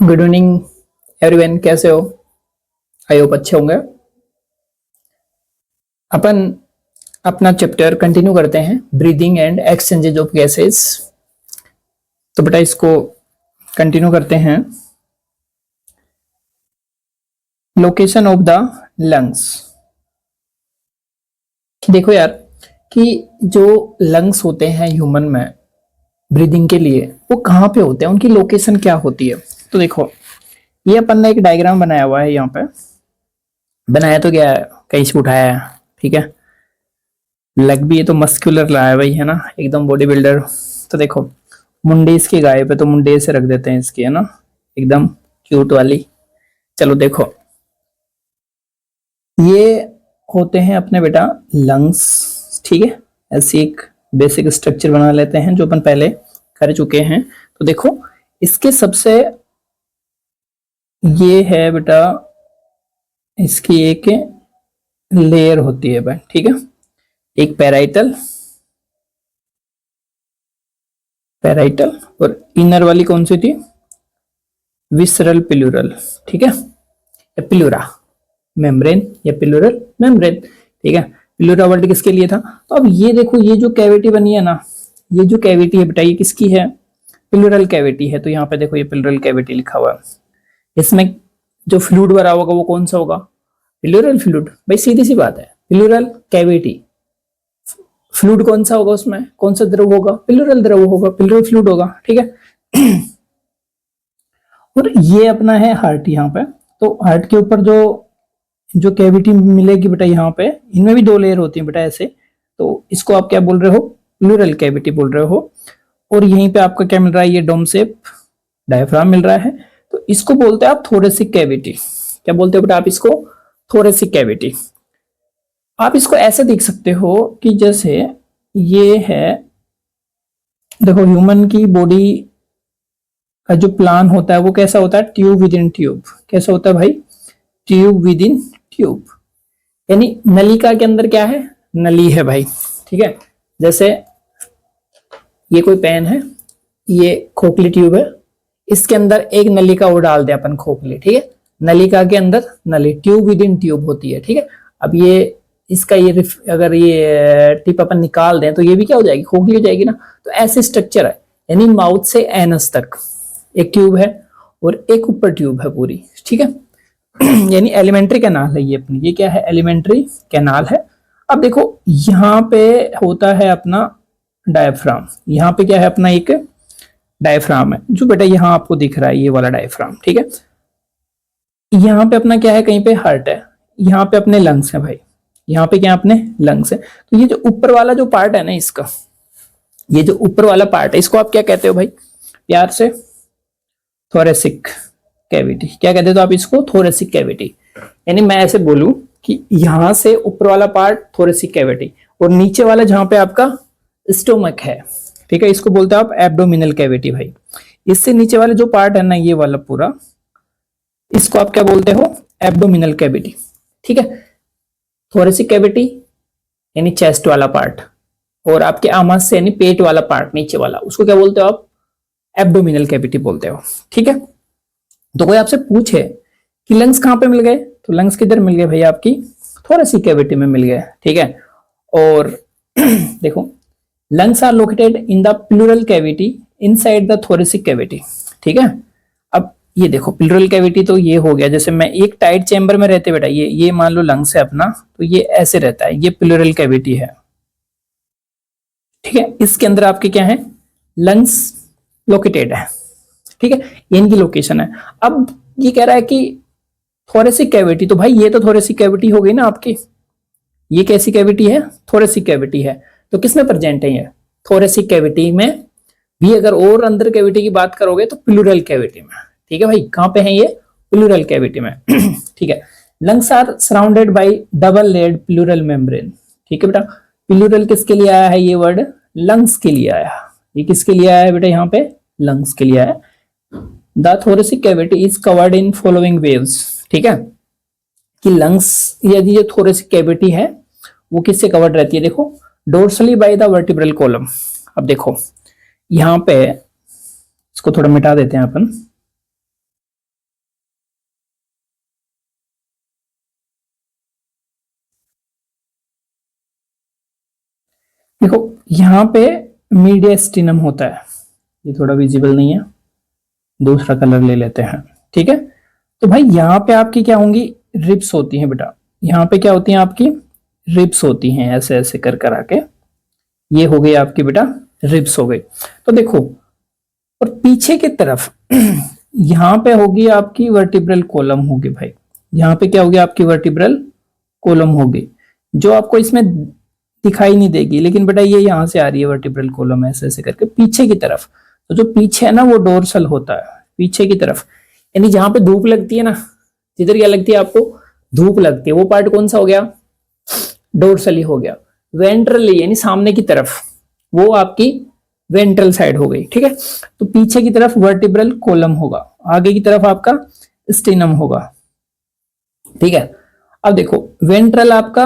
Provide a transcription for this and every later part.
Good evening everyone, कैसे हो? I hope अच्छे होंगे। अपन अपना चैप्टर कंटिन्यू करते हैं, breathing and exchanges of gases. तो बेटा इसको कंटिन्यू करते हैं। Location of the lungs. देखो यार कि जो लंग्स होते हैं ह्यूमन में ब्रीदिंग के लिए, वो कहाँ पे होते हैं, उनकी लोकेशन क्या होती है। तो देखो, ये अपन ने एक डायग्राम बनाया हुआ है। यहाँ पे बनाया तो क्या है, कहीं से उठाया है, ठीक है। लग भी ये तो मस्कुलर रहा है भाई, है ना, एकदम बॉडी बिल्डर। तो देखो, मुंडी इसकी गायब है तो मुंडे से रख देते हैं इसकी, है ना, एकदम क्यूट वाली। चलो देखो, ये होते हैं अपने बेटा लंग्स, ठीक है। ऐसी एक बेसिक स्ट्रक्चर बना लेते हैं जो अपन पहले कर चुके हैं। तो देखो, इसके सबसे ये है बेटा, इसकी एक लेयर होती है भाई, ठीक है। एक पैराइटल पैराइटल और इनर वाली कौन सी थी, विसरल पिलुरल, ठीक है, या पिलुरा मेम्ब्रेन या पिलुरल मेम्ब्रेन, ठीक है। पिलुरा वर्ड किसके लिए था। तो अब ये देखो, ये जो कैविटी बनी है ना, ये जो कैविटी है बेटा, ये किसकी है, पिलुरल कैविटी है। तो यहाँ पे देखो, ये पिलुरल कैविटी लिखा हुआ है। इसमें जो फ्लूइड भरा होगा वो कौन सा होगा, पिलुरल फ्लूइड। भाई सीधी सी बात है, पिलुरल कैविटी, फ्लूइड कौन सा होगा, उसमें कौन सा द्रव होगा, पिलुरल द्रव होगा, पिलुरल फ्लूइड होगा, ठीक है। और ये अपना है हार्ट यहाँ पे। तो हार्ट के ऊपर जो जो कैविटी मिलेगी बेटा, यहाँ पे इनमें भी दो लेयर होती है बेटा ऐसे। तो इसको आप क्या बोल रहे हो, प्लूरल कैविटी बोल रहे हो। और यहीं पे आपका क्या मिल रहा है, ये डोम शेप डायफ्राम मिल रहा है। तो इसको बोलते हैं आप थोरेसिक कैविटी। क्या बोलते हो बेटा आप इसको, थोरेसिक कैविटी। आप इसको ऐसे देख सकते हो कि जैसे ये है, देखो ह्यूमन की बॉडी का जो प्लान होता है वो कैसा होता है, ट्यूब विद इन ट्यूब। कैसा होता है भाई, ट्यूब विद इन ट्यूब, यानी नलिका के अंदर क्या है, नली है भाई, ठीक है। जैसे ये कोई पेन है, ये खोखली ट्यूब है, इसके अंदर एक नलिका और डाल दे अपन, खोखली, ठीक है। नलिका के अंदर नली, ट्यूब विद इन ट्यूब होती है, ठीक है। अब ये इसका ये अगर ये टिप अपन निकाल दें तो ये भी क्या हो जाएगी, खोखली हो जाएगी ना। तो ऐसे स्ट्रक्चर है, यानी माउथ से एनस तक एक ट्यूब है और एक ऊपर ट्यूब है पूरी, ठीक है। यानी एलिमेंट्री कैनाल है ये अपनी, ये क्या है, एलिमेंट्री कैनाल है। अब देखो, यहाँ पे होता है अपना डायफ्राम। यहाँ पे क्या है अपना, एक डायफ्राम है जो बेटा यहाँ आपको दिख रहा है, ये वाला डायफ्राम, ठीक है। यहाँ पे अपना क्या है, कहीं पे हार्ट है, यहाँ पे अपने लंग्स है भाई, यहाँ पे क्या अपने लंग्स है। तो ये जो ऊपर वाला जो पार्ट है ना इसका, ये जो ऊपर वाला पार्ट है, इसको आप क्या कहते हो भाई, प्यार से थोरेसिक कैविटी। क्या कहते हो तो आप इसको, थोरेसिक कैविटी। यानी मैं ऐसे बोलूं कि यहां से ऊपर वाला पार्ट थोरेसिक कैविटी, और नीचे वाला जहां पे आपका स्टोमक है, ठीक है, इसको बोलते हैं आप एब्डोमिनल कैविटी भाई। इससे नीचे वाला जो पार्ट है ना, ये वाला पूरा, इसको आप क्या बोलते हो, एब्डोमिनल कैविटी, ठीक है। थोरेसिक कैविटी यानी चेस्ट वाला पार्ट, और आपके आमाशय से यानी पेट वाला पार्ट नीचे वाला, उसको क्या बोलते हो आप, एब्डोमिनल कैविटी बोलते हो, ठीक है। तो कोई आपसे पूछे कि लंग्स कहां पे मिल गए, तो लंग्स किधर मिल गए भाई, आपकी थोरेसिक कैविटी में मिल गए, ठीक है। और देखो, lungs are located in the pleural cavity inside the thoracic cavity, ठीक है। अब ये देखो, प्लूरल कैविटी तो ये हो गया, जैसे मैं एक टाइट चेंबर में रहते बेटा, ये मान लो लंग्स है अपना, तो ये ऐसे रहता है, ये प्लूरल कैविटी है, ठीक है। इसके अंदर आपके क्या है, लंग्स लोकेटेड है, ठीक है, इनकी लोकेशन है। अब ये कह रहा है कि थोरेसिक कैविटी, तो भाई ये तो थोरेसिक कैविटी हो गई ना आपकी, ये कैसी कैविटी है, थोरेसिक कैविटी है। तो किसमें प्रेजेंट है ये, थोरेसिक कैविटी में भी। अगर और अंदर कैविटी की बात करोगे तो प्लूरल कैविटी में, ठीक है भाई। कहां पे है ये, प्लूरल कैविटी में, ठीक है। Lungs are surrounded by double layered pleural membrane, ठीक है बेटा। प्लूरल किसके लिए आया है ये वर्ड, लंग्स के लिए आया। ये किसके लिए आया है बेटा, यहाँ पे लंग्स के लिए आया। The thoracic cavity is covered in following waves, ठीक है। कि लंग्स, यदि ये थोरेसिक कैविटी है वो किससे कवर्ड रहती है, देखो, dorsally by the vertebral column. अब देखो यहाँ पे, इसको थोड़ा मिटा देते हैं अपन, देखो यहाँ पे मीडियस्टिनम होता है, ये थोड़ा विजिबल नहीं है, दूसरा कलर ले लेते हैं, ठीक है। तो भाई यहाँ पे आपकी क्या होंगी, रिब्स होती हैं बेटा, यहाँ पे क्या होती हैं आपकी रिब्स होती हैं, ऐसे ऐसे कर कर आके ये हो गई आपकी बेटा रिब्स हो गई। तो देखो और पीछे की तरफ यहाँ पे होगी आपकी वर्टिब्रल कॉलम होगी भाई, यहाँ पे क्या होगी आपकी वर्टिब्रल कॉलम होगी, जो आपको इसमें दिखाई नहीं देगी, लेकिन बेटा ये यहाँ से आ रही है वर्टिब्रल कॉलम ऐसे ऐसे करके पीछे की तरफ। तो जो पीछे है ना वो डोर्सल होता है, पीछे की तरफ, यानी जहां पे धूप लगती है ना, जिधर क्या लगती है आपको धूप लगती है, वो पार्ट कौन सा हो गया, डोर्सली हो गया। वेंट्रली यानी सामने की तरफ, वो आपकी वेंट्रल साइड हो गई, ठीक है। तो पीछे की तरफ वर्टिब्रल कॉलम होगा, आगे की तरफ आपका स्टेनम होगा, ठीक है। अब देखो वेंट्रल आपका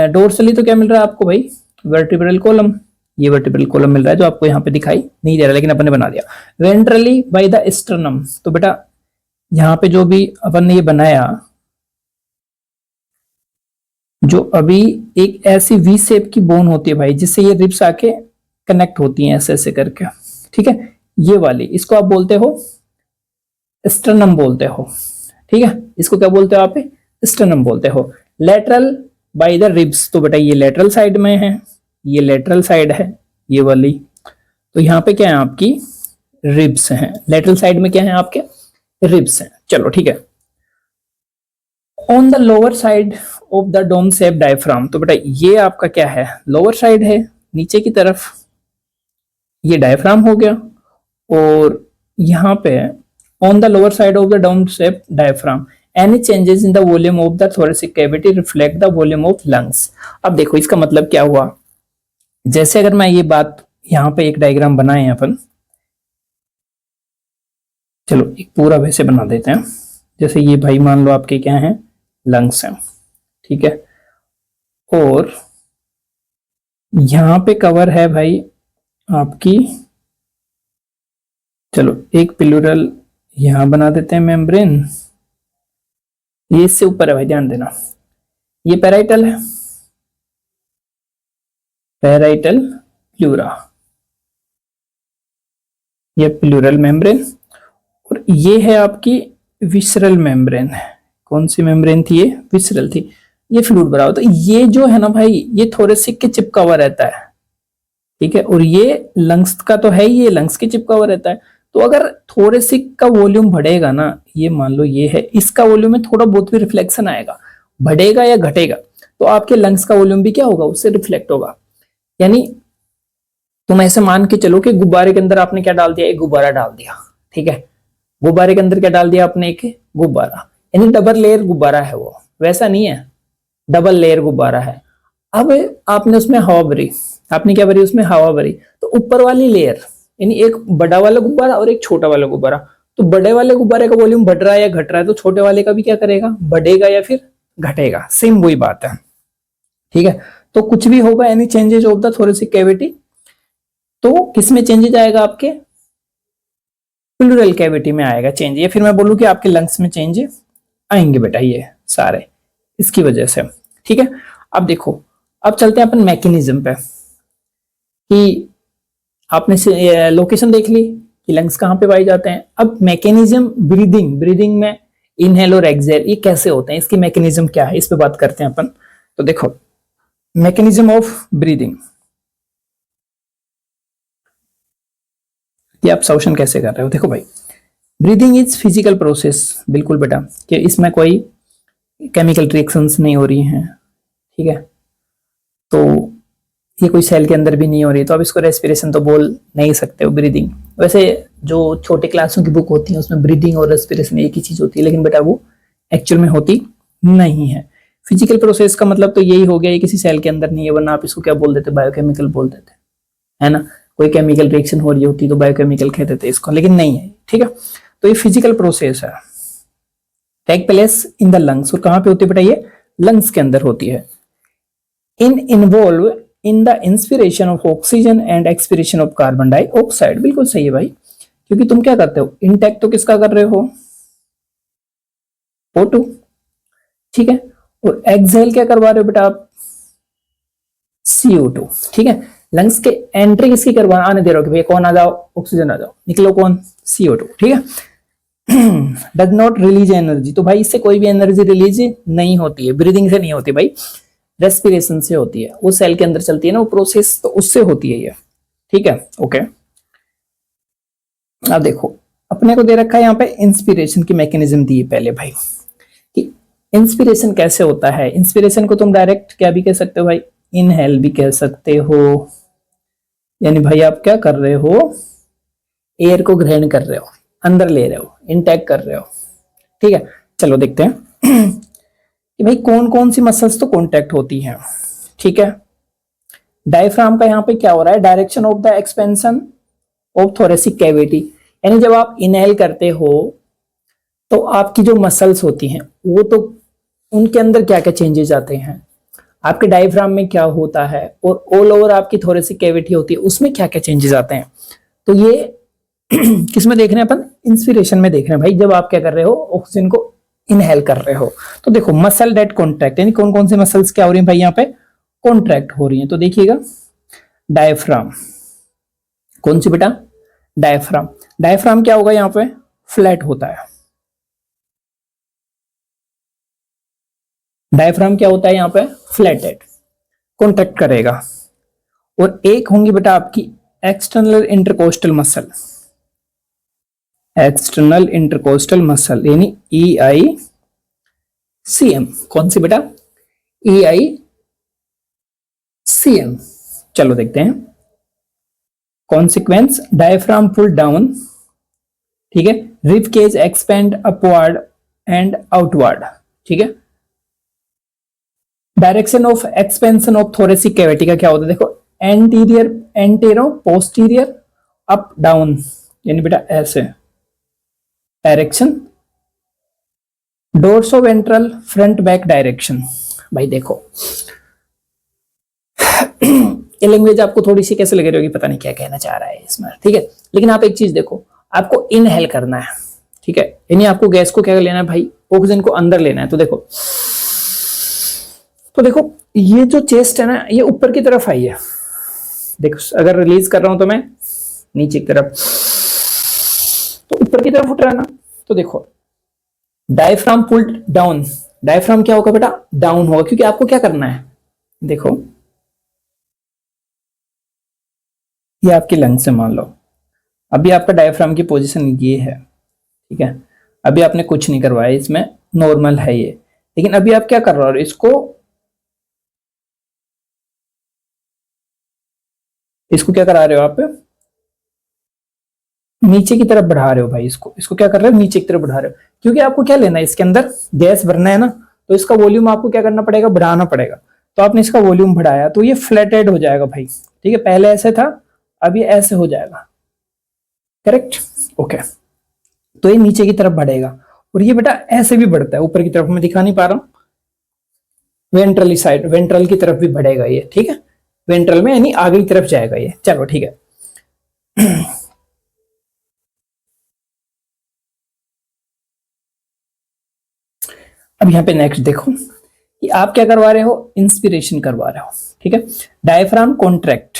डोर्सली तो क्या मिल रहा है आपको भाई, वर्टिब्रल कॉलम, ये वर्टिब्रल कॉलम मिल रहा है जो आपको यहाँ पे दिखाई नहीं दे रहा, लेकिन अपन ने बना दिया। वेंट्रली बाय द स्टर्नम, तो बेटा यहाँ पे जो भी अपन ने ये बनाया, जो अभी एक ऐसी वी शेप की बोन होती है भाई, जिससे ये रिब्स आके कनेक्ट होती हैं ऐसे ऐसे करके, ठीक है। ये वाली इसको आप बोलते हो स्टर्नम बोलते हो, ठीक है, इसको क्या बोलते हो आप, स्टर्नम बोलते हो। लेटरल बाय द रिब्स, तो बेटा ये लेटरल साइड में है, ये लेटरल साइड है ये वाली, तो यहाँ पे क्या है आपकी रिब्स हैं, लेटरल साइड में क्या है आपके रिब्स हैं, चलो ठीक है। On the lower side of the dome shape diaphragm, तो बेटा ये आपका क्या है लोअर साइड है, नीचे की तरफ ये डायफ्राम हो गया, और यहाँ पे on the lower side of the dome shape diaphragm any changes in the volume of the thoracic cavity reflect the volume of lungs. अब देखो इसका मतलब क्या हुआ, जैसे अगर मैं ये बात यहाँ पे एक डायग्राम बनाए हैं अपन, चलो एक पूरा वैसे बना देते हैं, जैसे ये भाई मान लो आपके क्या हैं लंग्स हैं, ठीक है, और यहाँ पे कवर है भाई आपकी, चलो एक प्लूरल यहां बना देते हैं मेम्ब्रेन, ये इससे ऊपर है भाई ध्यान देना, ये पैराइटल है, पैराइटल प्लूरा, ये प्लूरल मेम्ब्रेन, और ये है आपकी विसरल मेम्ब्रेन। कौन सी मेम्ब्रेन थी, ये विसरल थी, ये फ्लूइड भरा हुआ, तो ये जो है ना भाई ये थोरेसिक के चिपका हुआ रहता है, ठीक है, और ये लंग्स का तो है ही, ये लंग्स के चिपका हुआ रहता है। तो अगर थोरेसिक का वॉल्यूम बढ़ेगा ना, ये मान लो ये है, इसका वॉल्यूम में थोड़ा बहुत भी रिफ्लेक्शन आएगा, बढ़ेगा या घटेगा, तो आपके लंग्स का वॉल्यूम भी क्या होगा उससे रिफ्लेक्ट होगा। यानी तुम ऐसे मान के चलो कि गुब्बारे के अंदर आपने क्या डाल दिया, एक गुब्बारा डाल दिया, ठीक है, गुब्बारे के अंदर क्या डाल दिया आपने, एक गुब्बारा, यानी डबल लेयर गुब्बारा है वो, वैसा नहीं है, डबल लेयर गुब्बारा है। अब आपने उसमें हवा भरी, आपने क्या भरी उसमें हवा भरी, तो ऊपर वाली लेयर यानी एक बड़ा वाला गुब्बारा और एक छोटा वाला गुब्बारा, तो बड़े वाले गुब्बारे का वॉल्यूम बढ़ रहा है या घट रहा है, तो छोटे वाले का भी क्या करेगा, बढ़ेगा या फिर घटेगा, सेम वही बात है, ठीक है। तो कुछ भी होगा any changes of the thoracic cavity, तो किसमें चेंजेस आएगा, आपके प्लूरल कैविटी में आएगा चेंज, या फिर मैं बोलूं कि आपके लंग्स में चेंज आएंगे बेटा, ये सारे इसकी वजह से, ठीक है। अब देखो अब चलते हैं अपन मैकेनिज्म पे, कि आपने लोकेशन देख ली कि लंग्स कहाँ पे पाए जाते हैं। अब मैकेनिज्म ब्रीदिंग में इनहेल और एक्सहेल ये कैसे होते हैं, इसकी मैकेनिज्म क्या है, इस पे बात करते हैं अपन। तो देखो मैकेनिज्म ऑफ ब्रीदिंग, ये आप सॉल्यूशन कैसे कर रहे हो, देखो भाई ब्रीदिंग इज फिजिकल प्रोसेस, बिल्कुल बेटा, कि इसमें कोई केमिकल रिएक्शंस नहीं हो रही हैं, ठीक है, तो ये कोई सेल के अंदर भी नहीं हो रही, तो आप इसको रेस्पिरेशन तो बोल नहीं सकते हो, ब्रीदिंग। वैसे जो छोटे क्लासों की बुक होती है उसमें ब्रीदिंग और रेस्पिरेशन एक ही चीज होती है, लेकिन बेटा वो एक्चुअल में होती नहीं है। फिजिकल प्रोसेस का मतलब तो यही हो गया, ये किसी सेल के अंदर नहीं है, वरना आप इसको क्या बोल देते, बायोकेमिकल बोल देते, है ना, कोई केमिकल रिएक्शन हो रही होती तो बायोकेमिकल कहते थे इसको, लेकिन नहीं है, ठीक है। तो ये फिजिकल प्रोसेस है, take place in the lungs, और कहां पे होती है बेटा, ये लंग्स के अंदर होती है। Involve in the inspiration of oxygen and expiration of carbon dioxide, बिल्कुल सही है भाई, क्योंकि तुम क्या करते हो, इनटेक तो किसका कर रहे हो, O2, ठीक है, और एक्सहेल क्या करवा रहे हो बेटा आप, CO2, ठीक है। लंग्स के एंट्री किसकी करवाना, आने दे रहे हो कि भैया कौन आ जाओ, ऑक्सीजन आ जाओ, निकलो कौन, CO2, ठीक है। डज नॉट रिलीज एनर्जी, तो भाई इससे कोई भी एनर्जी रिलीज नहीं होती है, ब्रीदिंग से नहीं होती भाई, रेस्पिरेशन से होती है, वो सेल के अंदर चलती है ना वो प्रोसेस, तो उससे होती है ये, ठीक है। ओके, अब देखो अपने को दे रखा है यहाँ पे इंस्पिरेशन की मैकेनिज्म दी है पहले भाई, कि इंस्पिरेशन कैसे होता है। इंस्पिरेशन को तुम डायरेक्ट क्या भी कह सकते हो भाई, इनहेल भी कह सकते हो, यानी भाई आप क्या कर रहे हो, एयर को ग्रहण कर रहे हो, अंदर ले रहे हो, इंटेक कर रहे हो, ठीक है। चलो देखते हैं कि भाई कौन कौन सी मसल्स तो कॉन्टेक्ट होती हैं, ठीक है। डायफ्राम का यहाँ पे क्या हो रहा है, direction of the expansion of thoracic cavity, यानी जब आप इनहेल करते हो तो आपकी जो मसल्स होती हैं वो तो उनके अंदर क्या क्या चेंजेस आते हैं, आपके डायफ्राम में क्या होता है, और ऑल ओवर आपकी थोरेसिक कैविटी होती है उसमें क्या क्या चेंजेस आते हैं। तो ये किस में देख रहे हैं अपन, इंस्पिरेशन में देख रहे हैं भाई, जब आप क्या कर रहे हो, ऑक्सीजन को इनहेल कर रहे हो। तो देखो मसल डेट कॉन्ट्रैक्ट, यानी कौन कौन से मसल्स क्या हो रही है भाई यहाँ पे, कॉन्ट्रैक्ट हो रही है। तो देखिएगा डायफ्राम, कौन सी बेटा, डायफ्राम। डायफ्राम क्या होगा यहाँ पे, फ्लैट होता है। डायफ्राम क्या होता है यहाँ पे, फ्लैटेड, कॉन्ट्रैक्ट करेगा। और एक होंगी बेटा आपकी external intercostal muscle, external intercostal muscle यानी EICM, कौन सी बेटा, EICM। चलो देखते हैं कॉन्सिक्वेंस, डायफ्राम पुल डाउन, ठीक है, rib cage expand upward and outward, ठीक है। Direction of expansion of thoracic cavity का क्या होता है, देखो anterior, antero, posterior, up down, यानी बेटा ऐसे direction, dorso ventral, front back direction. भाई देखो ये लैंग्वेज आपको थोड़ी सी कैसे लग रही होगी, पता नहीं क्या कहना चाह रहा है इसमें, ठीक है। लेकिन आप एक चीज देखो, आपको इनहेल करना है, ठीक है, यानी आपको गैस को क्या लेना है भाई, ऑक्सीजन को अंदर लेना है। तो देखो ये जो चेस्ट है ना, ये ऊपर की तरफ आई है, देखो अगर रिलीज कर रहा हूं तो मैं नीचे की तरफ, तो ऊपर की तरफ उठ रहा है ना। तो देखो डायफ्राम पुल्ड डाउन, डायफ्राम क्या होगा बेटा, डाउन होगा, क्योंकि आपको क्या करना है, देखो ये आपकी लंग से मान लो, अभी आपका डायफ्राम की पोजीशन ये है, ठीक है, अभी आपने कुछ नहीं करवाया इसमें, नॉर्मल है ये, लेकिन अभी आप क्या कर रहे हो, इसको क्या करा रहे हो आप, नीचे की तरफ बढ़ा रहे हो भाई, इसको क्या कर रहे हो, नीचे की तरफ बढ़ा रहे हो, क्योंकि आपको क्या लेना है, इसके अंदर गैस भरना है ना, तो इसका वॉल्यूम आपको क्या करना पड़ेगा, बढ़ाना पड़ेगा। तो आपने इसका वॉल्यूम बढ़ाया तो ये फ्लैटेड हो जाएगा भाई, ठीक है, पहले ऐसे था अब ये ऐसे हो जाएगा, करेक्ट, ओके। तो ये नीचे की तरफ बढ़ेगा, और ये बेटा ऐसे भी बढ़ता है ऊपर की तरफ, मैं दिखा नहीं पा रहा हूं, वेंट्रली साइड, वेंट्रल की तरफ भी बढ़ेगा ये, ठीक है, वेंट्रल में यानी आगे की तरफ जाएगा ये। चलो ठीक है। अब यहां पे नेक्स्ट देखो कि आप क्या करवा रहे हो, इंस्पिरेशन करवा रहे हो, ठीक है। डायफ्राम कॉन्ट्रैक्ट,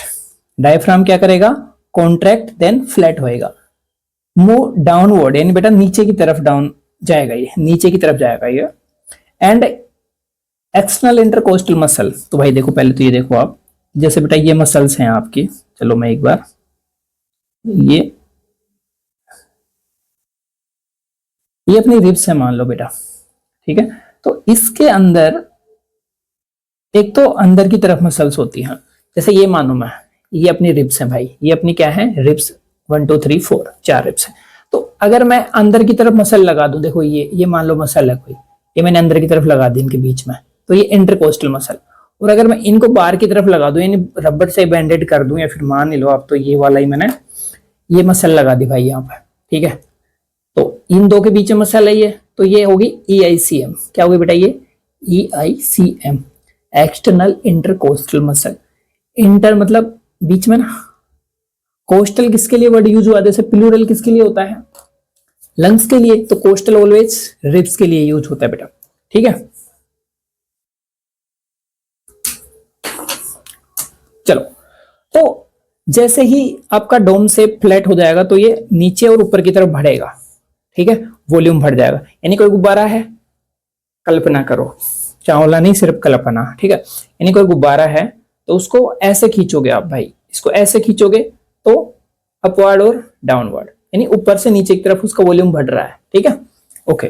डायफ्राम क्या करेगा, कॉन्ट्रैक्ट, देन फ्लैट होएगा, मूव डाउनवर्ड, यानी बेटा नीचे की तरफ डाउन जाएगा ये, नीचे की तरफ जाएगा ये। एंड एक्सटर्नल इंटरकोस्टल मसल, तो भाई देखो पहले तो ये देखो आप, जैसे बेटा ये मसल्स हैं आपकी, चलो मैं एक बार ये अपनी रिब्स है मान लो बेटा, ठीक है। तो इसके अंदर एक तो अंदर की तरफ मसल्स होती हैं, जैसे ये मानो मैं, ये अपनी रिब्स है भाई, ये अपनी क्या है, रिब्स 1 2 3 4 4 रिब्स है। तो अगर मैं अंदर की तरफ मसल लगा दूं, देखो ये मान लो मसल है कोई, ये मैंने अंदर की तरफ लगा दी इनके बीच में, तो ये इंटरकोस्टल मसल। और अगर मैं इनको बाहर की तरफ लगा दूं, यानी रबर से बैंडेड कर दूं, या फिर मान लो आप, तो ये वाला ही मैंने ये मसल लगा दी भाई यहाँ पर, ठीक है। तो इन दो के बीच में मसल है ये, तो ये होगी EICM, क्या होगी बेटा ये, EICM, external intercostal muscle. Inter मतलब बीच में ना, कोस्टल किसके लिए वर्ड यूज हुआ, जैसे प्लूरल किसके लिए होता है, लंग्स के लिए, तो कोस्टल ऑलवेज रिब्स के लिए यूज होता है बेटा, ठीक है। चलो, तो जैसे ही आपका डोम शेप फ्लैट हो जाएगा तो ये नीचे और ऊपर की तरफ बढ़ेगा, ठीक है, वॉल्यूम बढ़ जाएगा। यानी कोई गुब्बारा है, कल्पना करो, चावला नहीं सिर्फ कल्पना, ठीक है। यानी कोई गुब्बारा है तो उसको ऐसे खींचोगे आप भाई, इसको ऐसे खींचोगे तो अपवर्ड और डाउनवर्ड, यानी ऊपर से नीचे की तरफ उसका वॉल्यूम बढ़ रहा है, ठीक है। Okay,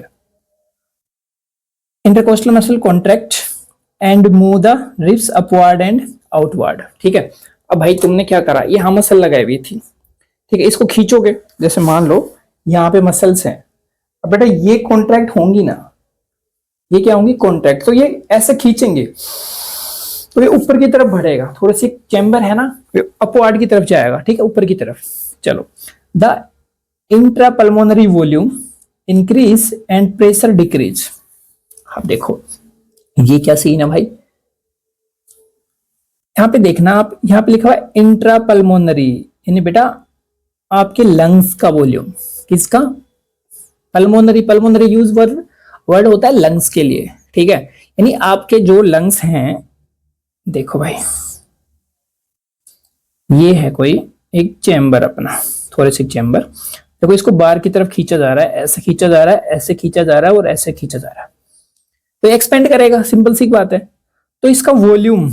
intercostal muscle contract and move the ribs upward and outward, ठीक है। अब भाई तुमने क्या करा, यहाँ मसल लगाई हुई थी, ठीक है, इसको खींचोगे, जैसे मान लो यहाँ पे मसल्स हैं, अब बेटा ये कॉन्ट्रैक्ट होंगी ना, ये क्या होंगी, कॉन्ट्रैक्ट, तो ये ऐसे खींचेंगे तो ये ऊपर की तरफ बढ़ेगा, थोड़ी सी चैम्बर है ना, अपवर्ड की तरफ जाएगा, ठीक है, ऊपर की तरफ। चलो, the intrapulmonary volume increase and pressure decrease. अब देखो ये क्या सीन है भाई, यहां पे देखना आप, यहां पे लिखा हुआ है इंट्रापल्मोनरी, यानी बेटा आपके लंग्स का वॉल्यूम, किसका, पल्मोनरी, पल्मोनरी यूज वर्ड होता है लंग्स के लिए, ठीक है। यानी आपके जो लंग्स हैं, देखो भाई ये है कोई एक चैम्बर अपना, थोड़े से चैम्बर, देखो इसको बाहर की तरफ खींचा जा रहा है, ऐसे खींचा जा रहा है, ऐसे खींचा जा रहा है और ऐसे खींचा जा रहा है, तो एक्सपेंड करेगा, सिंपल सी बात है। तो इसका वॉल्यूम,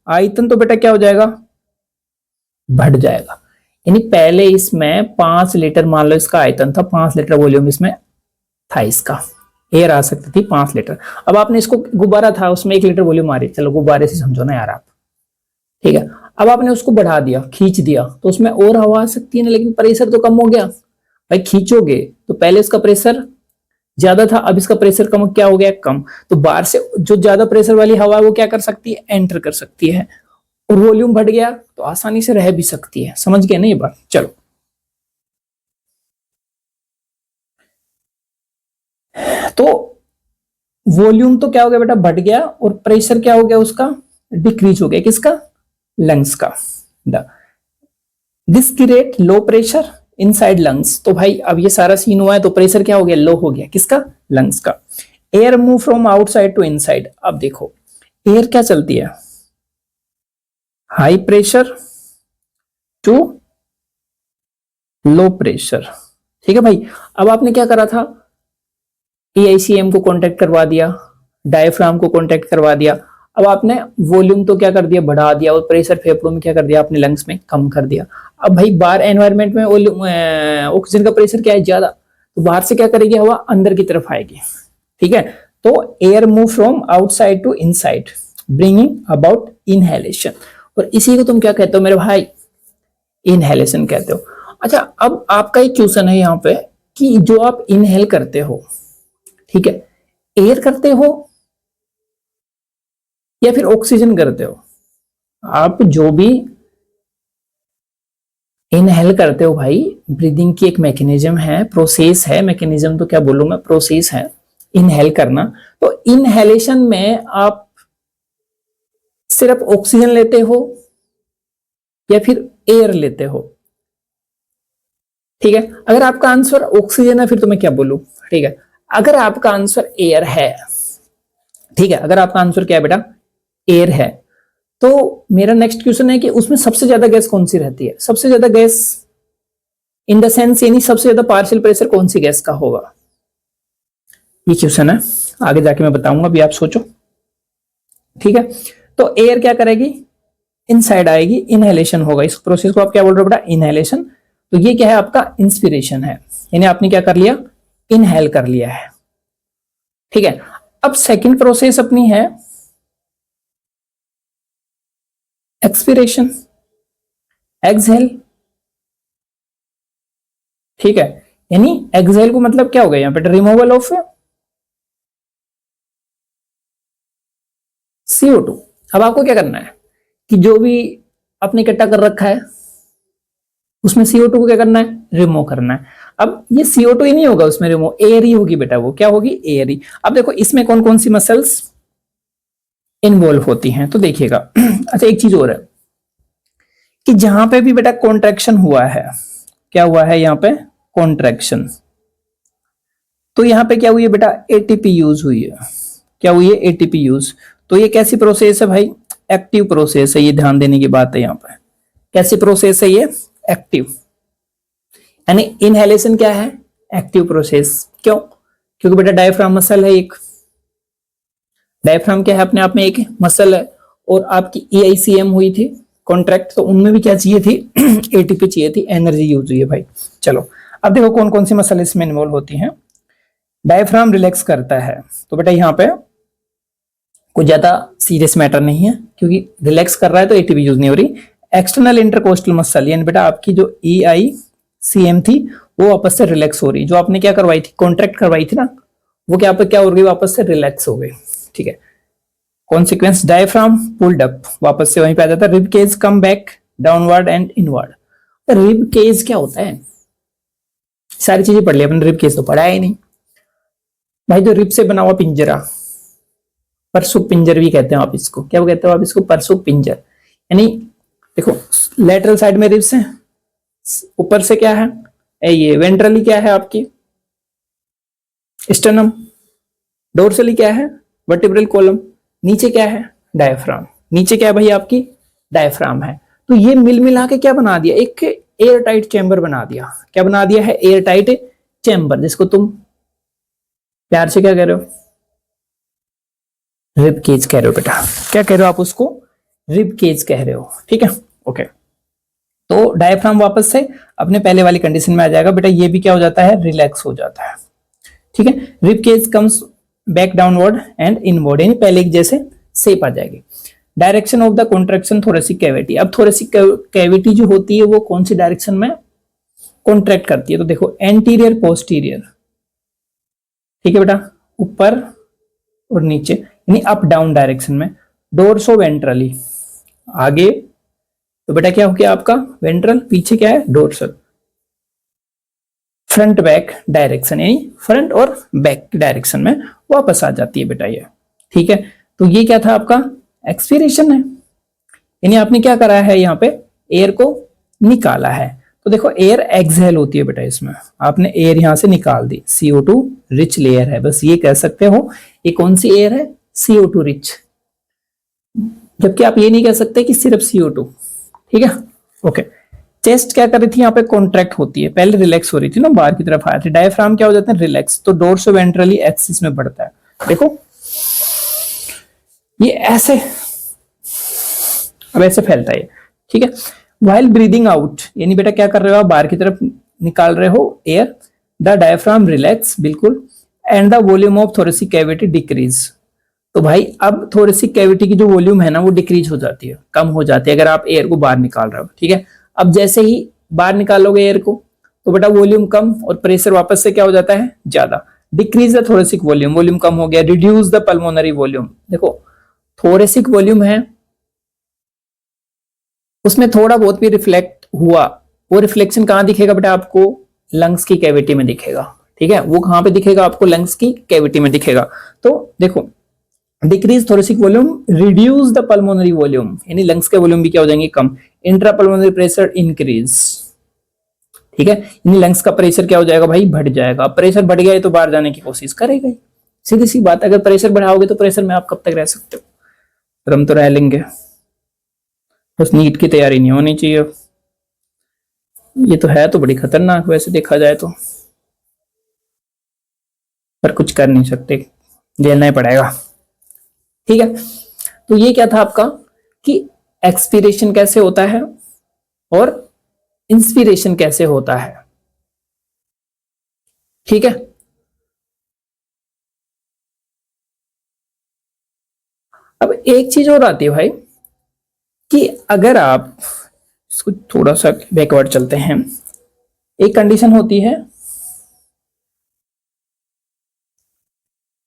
आयतन तो बेटा क्या हो जाएगा, बढ़ जाएगा। यानी पहले इसमें 5 लीटर मान लो इसका आयतन था, 5 लीटर वॉल्यूम इसमें था, इसका एयर आ सकती थी 5 लीटर। अब आपने इसको, गुब्बारा था उसमें 1 लीटर वॉल्यूम आ रही, चलो गुब्बारे से समझो ना यार आप, ठीक है। अब आपने उसको बढ़ा दिया, खींच दिया, तो उसमें और हवा आ सकती है ना, लेकिन प्रेशर तो कम हो गया भाई। खींचोगे तो पहले इसका प्रेशर ज्यादा था, अब इसका प्रेशर कम, क्या हो गया, कम। तो बाहर से जो ज्यादा प्रेशर वाली हवा है वो क्या कर सकती है, एंटर कर सकती है, और वॉल्यूम बढ़ गया तो आसानी से रह भी सकती है। समझ गए ना ये बात। चलो, तो वॉल्यूम तो क्या हो गया बेटा, बढ़ गया, और प्रेशर क्या हो गया उसका, डिक्रीज हो गया, किसका, लंग्स का। This create low pressure inside lungs. तो भाई अब ये सारा सीन हुआ है तो प्रेशर क्या हो गया, लो हो गया, किसका, लंग्स का। Air move from outside to inside. अब देखो एयर क्या चलती है, high pressure to low pressure, ठीक है भाई। अब आपने क्या करा था, EICM को कांटेक्ट करवा दिया, डायफ्राम को कांटेक्ट करवा दिया। अब आपने वॉल्यूम तो क्या कर दिया, बढ़ा दिया, और प्रेशर फेफड़ों में क्या कर दिया, आपने लंग्स में कम कर दिया। अब भाई बाहर एनवायरनमेंट में ऑक्सीजन का प्रेशर क्या है, ज्यादा, तो बाहर से क्या करेगी, हवा अंदर की तरफ आएगी, ठीक है। तो air move from outside to inside bringing about inhalation, और इसी को तुम क्या कहते हो मेरे भाई, इनहेलेशन कहते हो। अच्छा, अब आपका एक क्वेश्चन है यहाँ पे कि जो आप इनहेल करते हो, ठीक है, एयर करते हो या फिर ऑक्सीजन करते हो। आप जो भी इनहेल करते हो भाई, ब्रीदिंग की एक मैकेनिज्म है, प्रोसेस है, मैकेनिज्म तो क्या बोलूं मैं, प्रोसेस है इनहेल करना। तो इनहेलेशन में आप सिर्फ ऑक्सीजन लेते हो या फिर एयर लेते हो, ठीक है। अगर आपका आंसर ऑक्सीजन है फिर तो मैं क्या बोलूं, ठीक है। अगर आपका आंसर एयर है, ठीक है, अगर आपका आंसर क्या है बेटा, एयर है, तो मेरा नेक्स्ट क्वेश्चन है कि उसमें सबसे ज्यादा गैस कौन सी रहती है, सबसे ज्यादा गैस इन द सेंस, यानी सबसे ज्यादा पार्शियल प्रेशर कौन सी गैस का होगा, ये क्वेश्चन है। आगे जाके मैं बताऊंगा, अभी आप सोचो, ठीक है। तो एयर क्या करेगी, इनसाइड आएगी, इनहेलेशन होगा, इस प्रोसेस को आप क्या बोल रहे हो बेटा, इनहेलेशन। तो ये क्या है, आपका इंस्पिरेशन है, यानी आपने क्या कर लिया, इनहेल कर लिया है, ठीक है। अब सेकंड प्रोसेस अपनी है एक्सपिरेशन, एक्सहेल, ठीक है। यानी एक्सहेल को मतलब क्या हो गया यहाँ पे, रिमूवल ऑफ CO2। अब आपको क्या करना है कि जो भी आपने इकट्ठा कर रखा है उसमें CO2 को क्या करना है, रिमूव करना है। अब ये CO2 ही नहीं होगा उसमें रिमूव, एयर ही होगी बेटा, वो क्या होगी, एयर ही। अब देखो इसमें कौन कौन सी मसल्स इन्वॉल्व होती हैं, तो देखिएगा। अच्छा, एक चीज और है कि जहां पे भी बेटा कॉन्ट्रैक्शन हुआ है, क्या हुआ है यहाँ पे, कॉन्ट्रैक्शन, तो यहाँ पे क्या हुई है बेटा, ATP यूज हुई है, क्या हुई है, ATP यूज। तो ये कैसी प्रोसेस है भाई, एक्टिव प्रोसेस है, ये ध्यान देने की बात है यहाँ पे, कैसी प्रोसेस है ये? एक्टिव। यानी इनहेलेशन क्या है? Active process. क्यों? क्योंकि बेटा डायफ्राम मसल है एक, डायफ्राम क्या है अपने आप में एक मसल है, और आपकी EICM हुई थी कॉन्ट्रैक्ट, तो उनमें भी क्या चाहिए थी? ATP चाहिए थी, एनर्जी यूज हुई है भाई। चलो अब देखो कौन कौन सी मसल इसमें इन्वॉल्व होती हैं। डायफ्राम रिलैक्स करता है, तो बेटा यहाँ पे कुछ ज्यादा सीरियस मैटर नहीं है, क्योंकि रिलैक्स कर रहा है तो ATP यूज नहीं हो रही। एक्सटर्नल इंटरकोस्टल मसल, यानी बेटा आपकी जो EICM थी वो वापस से रिलैक्स हो रही, जो आपने क्या करवाई थी? कॉन्ट्रैक्ट करवाई थी ना, वो क्या क्या हो गई? वापस से रिलैक्स हो गई। ठीक है, कॉन्सिक्वेंस डायफ्राम पुल्ड अप, वापस से वहीं पे आ जाता है। Rib cage come back downward and inward. Rib cage क्या होता है? सारी चीजें पढ़ ली अपने, रिब केज तो पढ़ा ही नहीं भाई। जो रिब से बना हुआ पिंजरा, परसुक पिंजर भी कहते हैं आप इसको। क्या कहते हो आप इसको? परसुक पिंजर। यानी देखो लेटरल साइड में रिब्स है, ऊपर से क्या है? ये वेंट्रली क्या है आपकी? स्टर्नम। डोर्सली क्या है? Vertebral column. नीचे क्या है? डायफ्राम। नीचे क्या है भाई? आपकी डायफ्राम है। तो ये मिल मिला के क्या बना दिया? एक एयर टाइट चैम्बर बना दिया। क्या बना दिया है? एयर टाइट चैम्बर, जिसको तुम प्यार से क्या कह रहे हो? रिब केज कह रहे हो बेटा। क्या कह रहे हो आप उसको? रिब केज कह रहे हो। ठीक है, ओके। तो डायफ्राम वापस से अपने पहले वाली कंडीशन में आ जाएगा बेटा। ये भी क्या हो जाता है? रिलैक्स हो जाता है। ठीक है, rib cage comes back downward and inward, यानी पहले एक जैसे शेप आ जाएगी। Direction of the contraction thoracic cavity. अब थोरेसिक कैविटी जो होती है वो कौन सी डायरेक्शन में कॉन्ट्रैक्ट करती है? तो देखो एंटीरियर पोस्टीरियर। ठीक है बेटा, ऊपर और नीचे, यानी अप डाउन डायरेक्शन में। डोर्सो वेंट्रली, आगे तो बेटा क्या हो गया आपका? वेंट्रल। पीछे क्या है? डोर्सल। फ्रंट बैक डायरेक्शन, यानी फ्रंट और बैक डायरेक्शन में वापस आ जाती है बेटा ये। ठीक है, तो ये क्या था आपका? एक्सपीरेशन है, यानी आपने क्या करा है? यहाँ पे एयर को निकाला है। तो देखो एयर एक्सहेल होती है बेटा, इसमें आपने एयर यहां से निकाल दी। CO2 रिच लेयर है, बस ये कह सकते हो। ये कौन सी एयर है? CO2 rich. जबकि आप ये नहीं कह सकते कि सिर्फ CO2। ठीक है, ओके। चेस्ट क्या कर रही थी? यहाँ पे कॉन्ट्रैक्ट होती है, पहले रिलैक्स हो रही थी ना, बाहर की तरफ आ रही थी। डायफ्राम क्या हो जाते हैं? रिलैक्स। तो डोर्सो वेंट्रली एक्सिस में बढ़ता है। देखो ये ऐसे, अब ऐसे फैलता है। ठीक है, व्हाइल ब्रीदिंग आउट, यानी बेटा क्या कर रहे हो आप? बाहर की तरफ निकाल रहे हो एयर। द डायफ्राम रिलैक्स, बिल्कुल। And the volume of thoracic cavity decrease. तो भाई अब थोरेसिक कैविटी की जो वॉल्यूम है ना वो डिक्रीज हो जाती है, कम हो जाती है, अगर आप एयर को बाहर निकाल रहे हो। ठीक है, अब जैसे ही बाहर निकालोगे एयर को, तो बेटा वॉल्यूम कम और प्रेशर वापस से क्या हो जाता है? ज्यादा। Decrease the thoracic volume, volume कम हो गया। Reduce the pulmonary volume. देखो थोरेसिक वॉल्यूम है, उसमें थोड़ा बहुत भी रिफ्लेक्ट हुआ, वो रिफ्लेक्शन कहां दिखेगा बेटा? आपको लंग्स की कैविटी में दिखेगा। ठीक है, वो कहां पे दिखेगा आपको? लंग्स की कैविटी में दिखेगा। तो देखो decrease thoracic volume, reduce the pulmonary volume, यानी लंग्स के वॉल्यूम भी क्या हो जाएंगे? कम। Intra pulmonary pressure increase. ठीक है, यानी लंग्स का प्रेशर क्या हो जाएगा भाई? बढ़ जाएगा। प्रेशर बढ़ गया है तो बाहर जाने की कोशिश करेगा ही, सीधी सी बात। अगर प्रेशर बढ़ाओगे तो प्रेशर में आप कब तक रह सकते हो? हम तो रह लेंगे, बस नीट की तैयारी नहीं होनी चाहिए। ये तो है तो बड़ी खतरनाक वैसे देखा जाए तो, पर कुछ कर नहीं सकते, झेलना ही पड़ेगा। ठीक है, तो ये क्या था आपका कि एक्सपीरेशन कैसे होता है और इंस्पिरेशन कैसे होता है। ठीक है, अब एक चीज और आती है भाई कि अगर आप इसको थोड़ा सा बैकवर्ड चलते हैं, एक कंडीशन होती है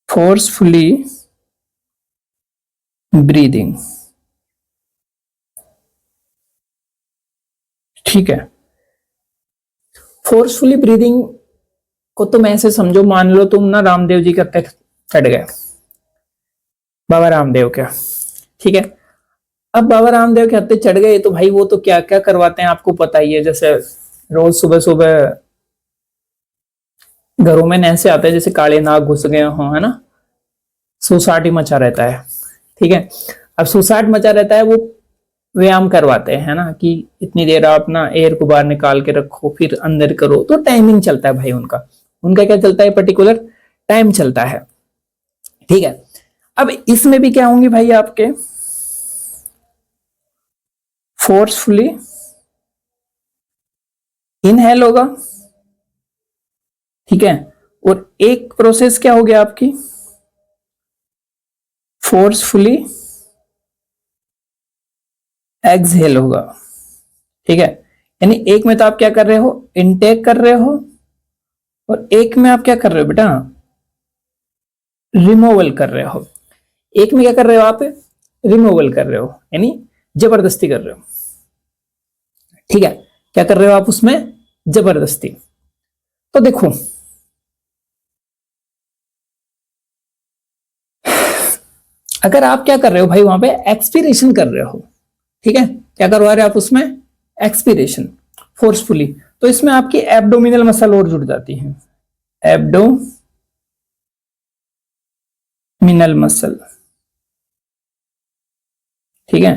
फोर्सफुली ब्रीदिंग। ठीक है, फोर्सफुली ब्रीदिंग को तुम ऐसे समझो, मान लो तुम ना रामदेव जी करते चढ़ गए, बाबा रामदेव के। ठीक है, अब बाबा रामदेव के हत्ते चढ़ गए तो भाई वो तो क्या क्या करवाते हैं आपको पता ही है। जैसे रोज सुबह सुबह घरों में ऐसे आते हैं जैसे काले नाग घुस गए हो, है ना, सुसाट ही मचा रहता है। ठीक है, अब सुसाट मचा रहता है, वो व्यायाम करवाते हैं ना कि इतनी देर आप ना एयर को बाहर निकाल के रखो फिर अंदर करो, तो टाइमिंग चलता है भाई उनका उनका क्या चलता है, पर्टिकुलर टाइम चलता है। ठीक है, अब इसमें भी क्या होंगे भाई आपके फोर्सफुली इनहेल होगा। ठीक है, और एक प्रोसेस क्या हो गया आपकी फोर्सफुली एक्सहेल होगा। ठीक है, यानी एक में तो आप क्या कर रहे हो, इनटेक कर रहे हो, और एक में आप क्या कर रहे हो बेटा, रिमूवल कर रहे हो। एक में क्या कर रहे हो आप, रिमूवल कर रहे हो, यानी जबरदस्ती कर रहे हो। ठीक है, क्या कर रहे हो आप उसमें, जबरदस्ती। तो देखो अगर आप क्या कर रहे हो भाई वहां पे एक्सपीरेशन कर रहे हो। ठीक है, क्या करवा रहे हो आप उसमें, एक्सपीरेशन फोर्सफुली, तो इसमें आपकी एब्डोमिनल मसल और जुड़ जाती है, एब्डोमिनल मसल। ठीक है,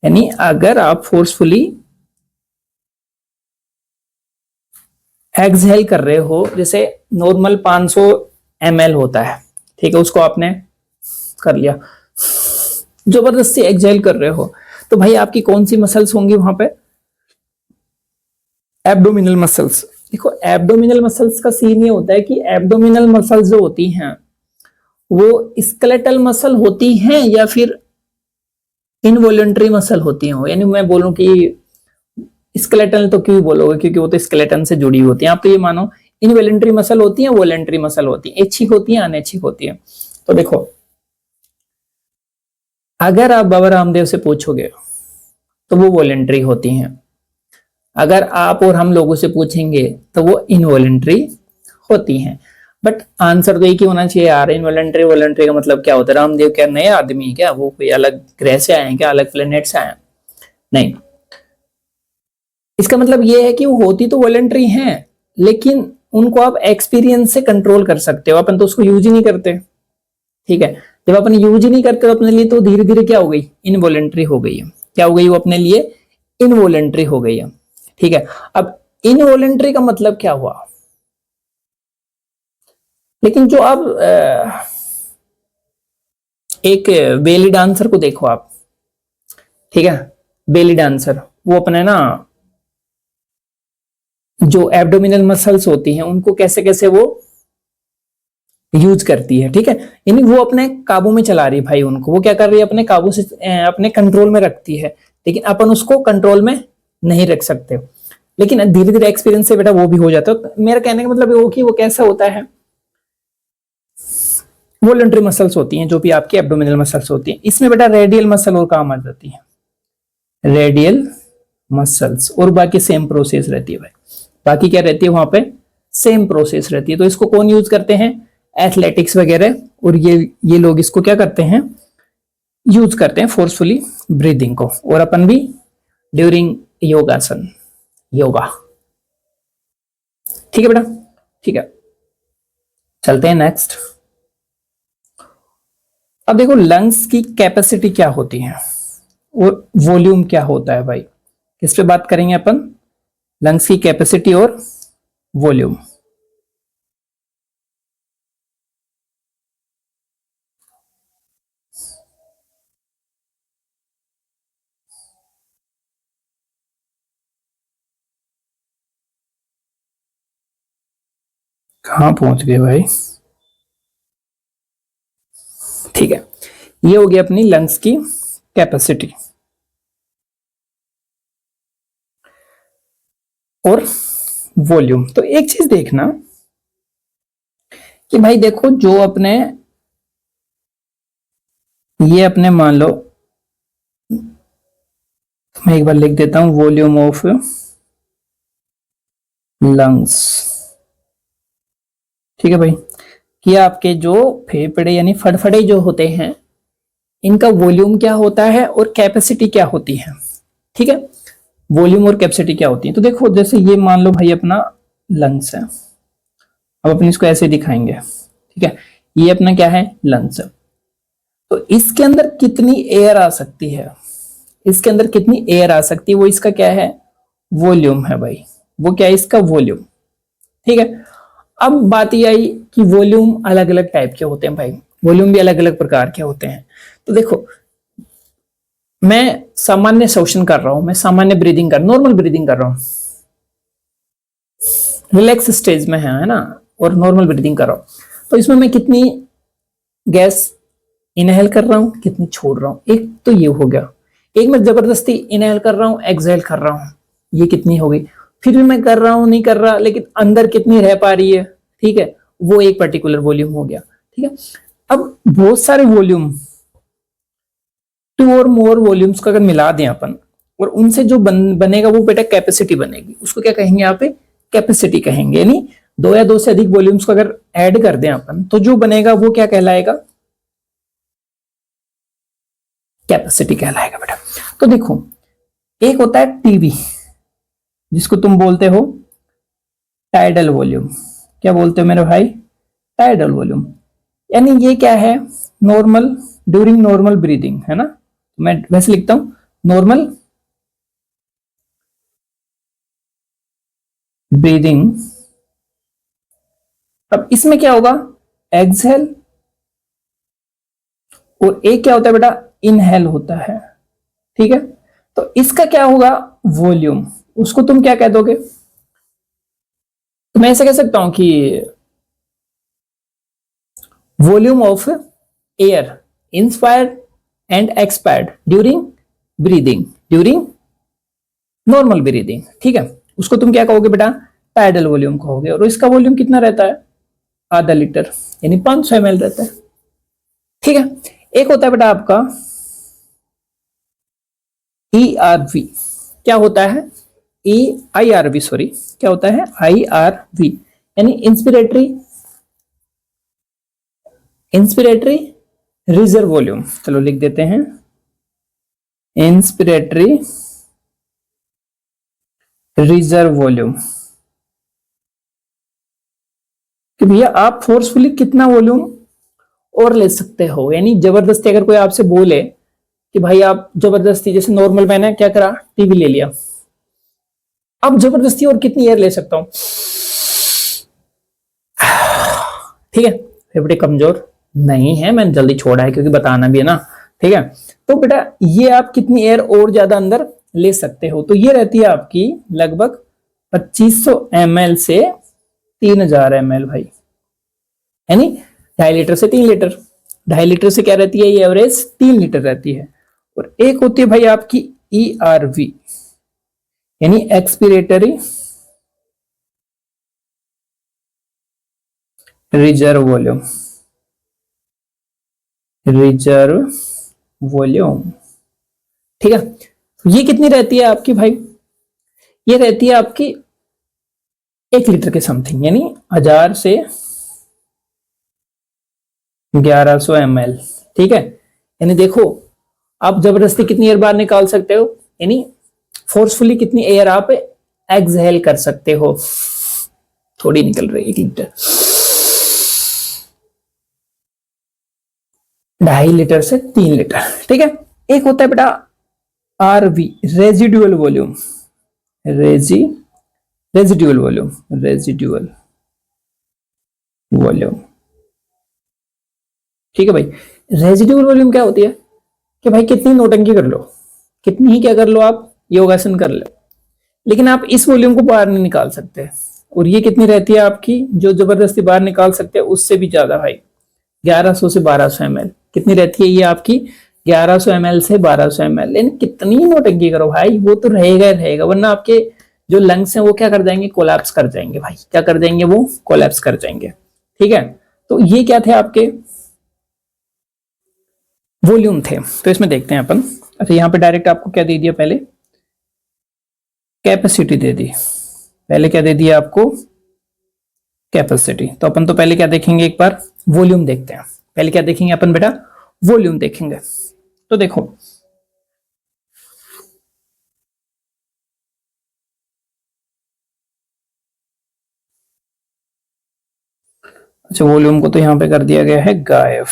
यानी अगर आप फोर्सफुली एक्सहेल कर रहे हो, जैसे नॉर्मल 500 ml होता है, ठीक है, उसको आपने कर लिया, जबरदस्ती एक्सहेल कर रहे हो, तो भाई आपकी कौन सी मसल्स होंगी वहां पे, एब्डोमिनल मसल्स। देखो एब्डोमिनल मसल्स का सीन ये होता है कि एब्डोमिनल मसल्स जो होती हैं वो स्केलेटल मसल होती हैं या फिर इनवॉलेंट्री मसल होती हैं, यानी मैं बोलूं कि स्केलेटल तो क्यों बोलोगे, क्योंकि वो तो स्केलेटन से जुड़ी होती है, आप तो ये मानो इनवॉलेंट्री मसल होती है, वॉलेंट्री मसल होती है, ऐच्छिक होती है, अनैच्छिक होती है। तो देखो अगर आप बाबा रामदेव से पूछोगे तो वो वॉलेंट्री होती हैं, अगर आप और हम लोगों से पूछेंगे तो वो इनवॉलेंट्री होती हैं। बट आंसर तो एक ही होना चाहिए यार, इनवॉलेंट्री वॉलेंट्री का मतलब क्या होता है, रामदेव क्या नए आदमी है क्या, वो कोई अलग ग्रह से आए हैं क्या, अलग प्लेनेट से आए हैं, नहीं। इसका मतलब ये है कि वो होती तो वॉलेंट्री हैं, लेकिन उनको आप एक्सपीरियंस से कंट्रोल कर सकते हो, अपन तो उसको यूज ही नहीं करते। ठीक है, जब अपन यूज ही नहीं करते तो अपने लिए तो धीरे धीरे क्या हो गई, इनवॉलेंट्री हो गई है, क्या हो गई वो अपने लिए, इनवॉलेंट्री हो गई है। ठीक है, अब इनवॉलेंट्री का मतलब क्या हुआ, लेकिन जो आप एक बेली डांसर को देखो आप, ठीक है, बेली डांसर वो अपने ना जो एब्डोमिनल मसल्स होती हैं उनको कैसे कैसे वो यूज करती है। ठीक है, यानी वो अपने काबू में चला रही है भाई, उनको वो क्या कर रही है, अपने काबू से अपने कंट्रोल में रखती है, लेकिन अपन उसको कंट्रोल में नहीं रख सकते, लेकिन धीरे धीरे एक्सपीरियंस से बेटा वो भी हो जाता है। तो मेरा कहने का मतलब वो कि वो कैसा होता है, वॉलंटरी मसल्स होती हैं जो भी आपकी एब्डोमिनल मसल्स होती हैं, इसमें बेटा रेडियल मसल और काम आ जाती है, रेडियल मसल्स, और बाकी सेम प्रोसेस रहती है भाई, बाकी क्या रहती है वहां पे, सेम प्रोसेस रहती है। तो इसको कौन यूज करते हैं, एथलेटिक्स वगैरह, और ये लोग इसको क्या करते हैं, यूज करते हैं फोर्सफुली ब्रीदिंग को, और अपन भी ड्यूरिंग योगासन, योगा। ठीक है बेटा, ठीक है, चलते हैं नेक्स्ट। अब देखो लंग्स की कैपेसिटी क्या होती है और वॉल्यूम क्या होता है भाई, किस पे बात करेंगे अपन, लंग्स की कैपेसिटी और वॉल्यूम। कहां पहुंच गए भाई, ठीक है, ये हो गई अपनी लंग्स की कैपेसिटी और वॉल्यूम। तो एक चीज देखना कि भाई देखो जो अपने ये अपने मान लो, मैं एक बार लिख देता हूं, वॉल्यूम ऑफ लंग्स। ठीक है भाई, कि आपके जो फेफड़े यानी फड़फड़े जो होते हैं इनका वॉल्यूम क्या होता है और कैपेसिटी क्या होती है। ठीक है, वॉल्यूम और कैपेसिटी क्या होती है, तो देखो जैसे ये मान लो भाई अपना लंग्स है, अब अपन इसको ऐसे दिखाएंगे। ठीक है, ये अपना क्या है, लंग्स है, तो इसके अंदर कितनी एयर आ सकती है, इसके अंदर कितनी एयर आ सकती है, वो इसका क्या है, वॉल्यूम है भाई। वो क्या है, इसका वॉल्यूम। ठीक है, अब बात ये आई कि वॉल्यूम अलग अलग टाइप के होते हैं भाई, वॉल्यूम भी अलग अलग प्रकार के होते हैं। तो देखो, मैं सामान्य श्वसन कर रहा हूं, मैं सामान्य ब्रीदिंग कर, नॉर्मल ब्रीदिंग कर रहा हूं, रिलैक्स स्टेज में है ना, और नॉर्मल ब्रीदिंग कर रहा हूं, तो इसमें मैं कितनी गैस इनहेल कर रहा हूं, कितनी छोड़ रहा हूं, एक तो ये हो गया। एक मैं जबरदस्ती इनहेल कर रहा हूं, एक्सहेल कर रहा हूं, ये कितनी हो गई। फिर भी मैं कर रहा हूं, नहीं कर रहा, लेकिन अंदर कितनी रह पा रही है, ठीक है, वो एक पर्टिकुलर वॉल्यूम हो गया। ठीक है, अब बहुत सारे वॉल्यूम, टू और मोर वॉल्यूम्स को अगर मिला दें अपन, और उनसे जो बनेगा वो बेटा कैपेसिटी बनेगी, उसको क्या कहेंगे यहाँ पे, कैपेसिटी कहेंगे। यानी दो या दो से अधिक वॉल्यूम्स को अगर ऐड कर दें अपन, तो जो बनेगा वो क्या कहलाएगा, कैपेसिटी कहलाएगा बेटा। तो देखो, एक होता है टीवी, जिसको तुम बोलते हो टाइडल वॉल्यूम। क्या बोलते हो मेरे भाई, टाइडल वॉल्यूम। यानी ये क्या है, नॉर्मल, ड्यूरिंग नॉर्मल ब्रीदिंग, है ना, मैं वैसे लिखता हूं नॉर्मल ब्रीदिंग। अब इसमें क्या होगा, एक्सहेल, और एक क्या होता है बेटा, इनहेल होता है। ठीक है, तो इसका क्या होगा, वॉल्यूम, उसको तुम क्या कह दोगे, तो मैं ऐसे कह सकता हूं कि volume of air inspired and expired during breathing, during normal breathing. ठीक है, उसको तुम क्या कहोगे बेटा, टाइडल वॉल्यूम कहोगे। और इसका वॉल्यूम कितना रहता है, आधा लीटर, यानी 500 ml रहता है। ठीक है, एक होता है बेटा आपका ERV। क्या होता है, ई IRV, सॉरी, क्या होता है, IRV, यानी इंस्पिरेटरी इंस्पिरेटरी रिजर्व वॉल्यूम। चलो लिख देते हैं, इंस्पिरेटरी रिजर्व वॉल्यूम, कि भैया आप फोर्सफुली कितना वॉल्यूम और ले सकते हो। यानी जबरदस्ती अगर कोई आपसे बोले कि भाई आप जबरदस्ती, जैसे नॉर्मल मैंने क्या करा, टीवी ले लिया, अब जबरदस्ती और कितनी एयर ले सकता हूं, ठीक है, फेफड़े कमजोर नहीं है, मैंने जल्दी छोड़ा है क्योंकि बताना भी है ना। ठीक है, तो बेटा ये आप कितनी एयर और ज्यादा अंदर ले सकते हो, तो ये रहती है आपकी लगभग 2500 ml से 3000 ml भाई, यानी 2.5 लीटर से 3 लीटर। 2.5 लीटर से क्या रहती है, ये एवरेज 3 लीटर रहती है। और एक होती है भाई आपकी ERV, यानी expiratory reserve volume, reserve volume. ठीक है, तो ये कितनी रहती है आपकी भाई, ये रहती है आपकी 1 लीटर के समथिंग, यानी 1000 से 1100 ml। ठीक है, यानी देखो आप जबरदस्ती कितनी एयर बाहर निकाल सकते हो, यानी फोर्सफुली कितनी एयर आप एक्सहेल कर सकते हो, थोड़ी निकल रही है, 1 लीटर, 2.5 लीटर से 3 लीटर। ठीक है, एक होता है बेटा RV, residual volume, residual volume, residual volume. ठीक है भाई, रेजिडुअल वॉल्यूम क्या होती है, कि भाई कितनी नौटंकी कर लो, कितनी ही क्या कर लो, आप योगासन कर लो, लेकिन आप इस वॉल्यूम को बाहर नहीं निकाल सकते। और ये कितनी रहती है आपकी, जो जबरदस्ती बाहर निकाल सकते हैं उससे भी ज्यादा भाई, 1100 से 1200 ml कितनी रहती है ये आपकी, 1100 ml से 1200 ml। लेकिन कितनी नौटंकी करो भाई, वो तो रहेगा ही रहेगा, वरना आपके जो लंग्स हैं वो क्या कर जाएंगे, कोलैप्स कर जाएंगे भाई, क्या कर जाएंगे, वो कोलैप्स कर जाएंगे। ठीक है, तो ये क्या थे आपके वॉल्यूम थे। तो इसमें देखते हैं अपन, अच्छा यहाँ पे डायरेक्ट आपको क्या दे दिया, पहले कैपेसिटी दे दी, पहले क्या दे दिया आपको, कैपेसिटी। तो अपन तो पहले क्या देखेंगे, एक बार वॉल्यूम देखते हैं। पहले क्या देखेंगे अपन बेटा, वॉल्यूम देखेंगे। तो देखो, अच्छा वॉल्यूम को तो यहां पे कर दिया गया है गायब।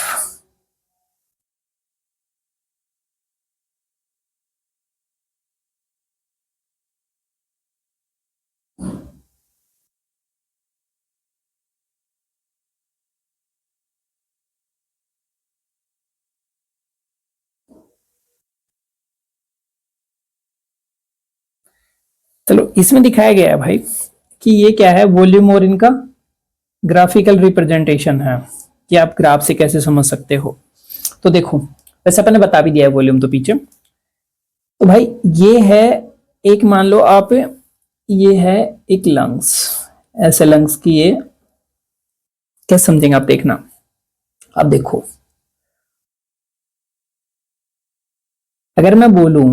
इसमें दिखाया गया है भाई कि ये क्या है, वॉल्यूम और इनका ग्राफिकल रिप्रेजेंटेशन है कि आप ग्राफ से कैसे समझ सकते हो। तो देखो वैसे अपने बता भी दिया है वॉल्यूम तो पीछे। तो भाई ये है एक, मान लो आप, ये है एक लंग्स, ऐसे लंग्स की ये कैसे समझेंगे आप देखना। अब देखो अगर मैं बोलूं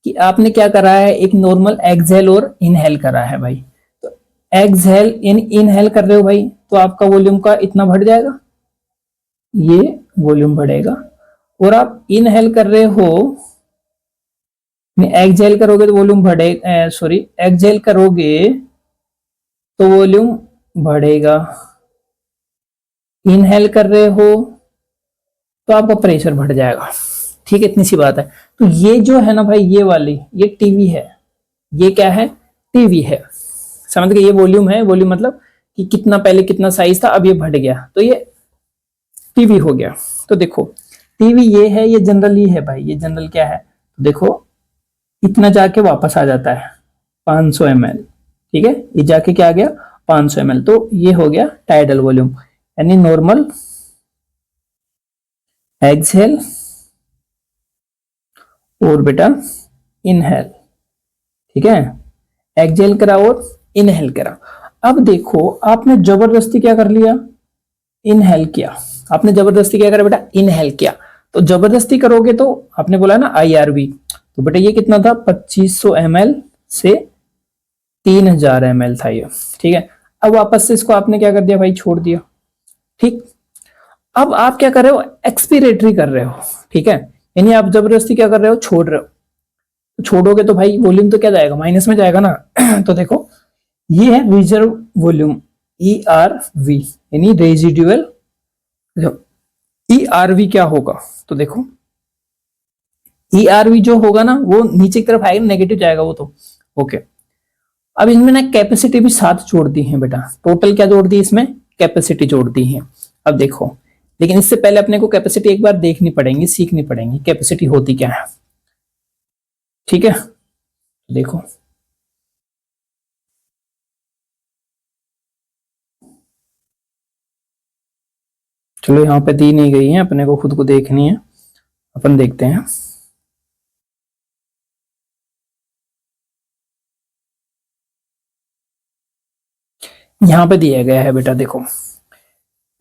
कि आपने क्या करा है, एक नॉर्मल एक्सहेल और इनहेल करा है भाई, तो एक्सहेल इनहेल कर रहे हो भाई, तो आपका वॉल्यूम का इतना बढ़ जाएगा, ये वॉल्यूम बढ़ेगा। और आप इनहेल कर रहे हो, एक्सहेल करोगे तो वॉल्यूम बढ़ेगा, सॉरी एक्सहेल करोगे तो वॉल्यूम बढ़ेगा, इनहेल कर रहे हो तो आपका प्रेशर बढ़ जाएगा। ठीक है, इतनी सी बात है। तो ये जो है ना भाई, ये वाली ये टीवी है, ये क्या है, टीवी है, समझ गए। ये वॉल्यूम है, वॉल्यूम मतलब कि कितना पहले कितना साइज था, अब ये बढ़ गया तो ये टीवी हो गया। तो देखो टीवी ये है, ये जनरल ही है भाई, ये जनरल क्या है, तो देखो इतना जाके वापस आ जाता है 500 ml। ठीक है, ये जाके क्या आ गया 500 ml, तो ये हो गया टाइडल वॉल्यूम, यानी नॉर्मल एक्सहेल और बेटा इनहेल। ठीक है, एक्सहेल करा और इनहेल करा। अब देखो आपने जबरदस्ती क्या कर लिया, इनहेल किया, आपने जबरदस्ती क्या करा बेटा, इनहेल किया। तो जबरदस्ती करोगे तो आपने बोला ना IRV, तो बेटा ये कितना था 2500 ml से 3000 ml था ये। ठीक है, अब वापस से इसको आपने क्या कर दिया भाई, छोड़ दिया। ठीक, अब आप क्या कर रहे हो, एक्सपीरेटरी कर रहे हो। ठीक है, यानी आप जबरदस्ती क्या कर रहे हो, छोड़ रहे हो। तो छोड़ोगे तो भाई वॉल्यूम तो क्या जाएगा, माइनस में जाएगा ना। तो देखो ये है रिजर्व वॉल्यूम ERV, यानी रेजिडुअल। ERV क्या होगा, तो देखो ERV जो होगा ना वो नीचे की तरफ आएगा, नेगेटिव जाएगा वो तो। ओके, अब इसमें ना कैपेसिटी भी साथ जोड़ दी है बेटा, टोटल क्या जोड़ दी इसमें, कैपेसिटी जोड़ दी है। अब देखो, लेकिन इससे पहले अपने को कैपेसिटी एक बार देखनी पड़ेगी, सीखनी पड़ेगी कैपेसिटी होती क्या है। ठीक है, देखो चलो यहाँ पे दी नहीं गई है, अपने को खुद को देखनी है, अपन देखते हैं। यहां पे दिया गया है बेटा, देखो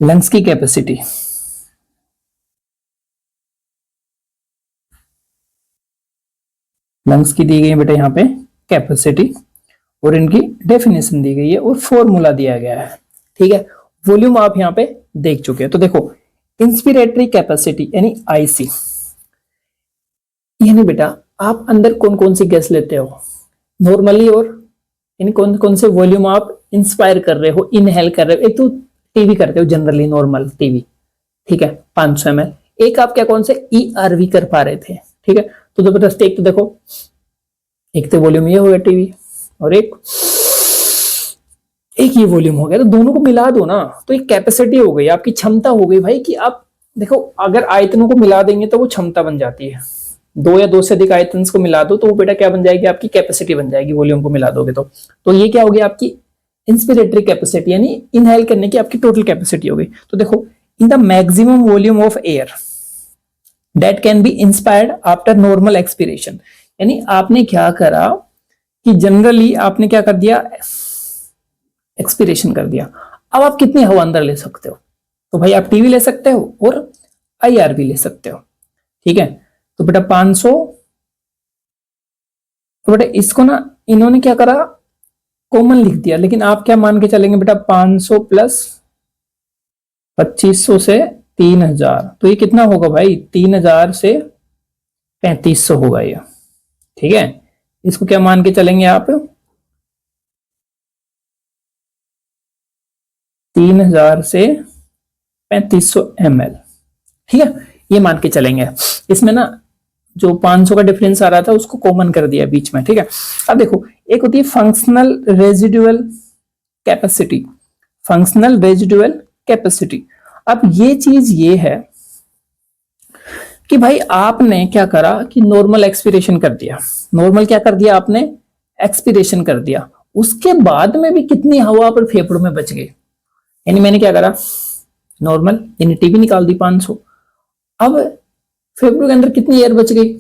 लंग्स की कैपेसिटी, लंग्स की दी गई है बेटा यहाँ पे कैपेसिटी, और इनकी डेफिनेशन दी गई है और फॉर्मूला दिया गया है। ठीक है, वॉल्यूम आप यहाँ पे देख चुके हैं। तो देखो इंस्पिरेटरी कैपेसिटी यानी IC, यानी बेटा आप अंदर कौन कौन सी गैस लेते हो नॉर्मली, और यानी कौन कौन से वॉल्यूम आप इंस्पायर कर रहे हो, इनहेल कर रहे हो। एक तो टीवी करते हो जनरली, नॉर्मल टीवी, ठीक है 500 ml। एक आप क्या कौन से ERV कर पा रहे थे। ठीक है, तो जबरदस्ती एक तो देखो, एक तो वॉल्यूम ये हो गया टीवी, और एक ये वॉल्यूम हो गया, तो दोनों को मिला दो ना, तो एक कैपेसिटी हो गई, आपकी क्षमता हो गई भाई। कि आप देखो अगर आयतनों को मिला देंगे तो वो क्षमता बन जाती है, दो या दो से अधिक आयतन को मिला दो तो वो बेटा क्या बन जाएगी, आपकी कैपेसिटी बन जाएगी, वॉल्यूम को मिला दोगे तो ये क्या होगी आपकी इंस्पिरेटरी कैपेसिटी, यानी इनहेल करने की आपकी टोटल कैपेसिटी हो गई। तो देखो in the maximum volume of air that can be inspired after normal expiration, यानी आपने क्या करा कि जनरली आपने क्या कर दिया, एक्सपिरेशन कर दिया। अब आप कितनी हवा अंदर ले सकते हो, तो भाई आप टीवी ले सकते हो और IRV ले सकते हो। ठीक है, तो बेटा 500, तो बेटा इसको ना इन्होंने क्या करा, कॉमन लिख दिया, लेकिन आप क्या मान के चलेंगे बेटा 500 प्लस 2500 से 3000, तो ये कितना होगा भाई 3000 से 3500 होगा ये। ठीक है, इसको क्या मान के चलेंगे आप, 3000 से 3500 ml। ठीक है, ये मान के चलेंगे। इसमें ना जो 500 का डिफरेंस आ रहा था उसको कॉमन कर दिया बीच में। ठीक है, अब देखो एक होती है functional residual capacity, functional residual capacity. अब ये चीज ये है कि भाई आपने क्या करा कि नॉर्मल एक्सपिरेशन कर दिया, नॉर्मल क्या कर दिया आपने, एक्सपीरेशन कर दिया, उसके बाद में भी कितनी हवा पर फेफड़ों में बच गई। यानी मैंने क्या करा, नॉर्मल यानी टीबी निकाल दी 500, अब फेफड़ों के अंदर कितनी एयर बच गई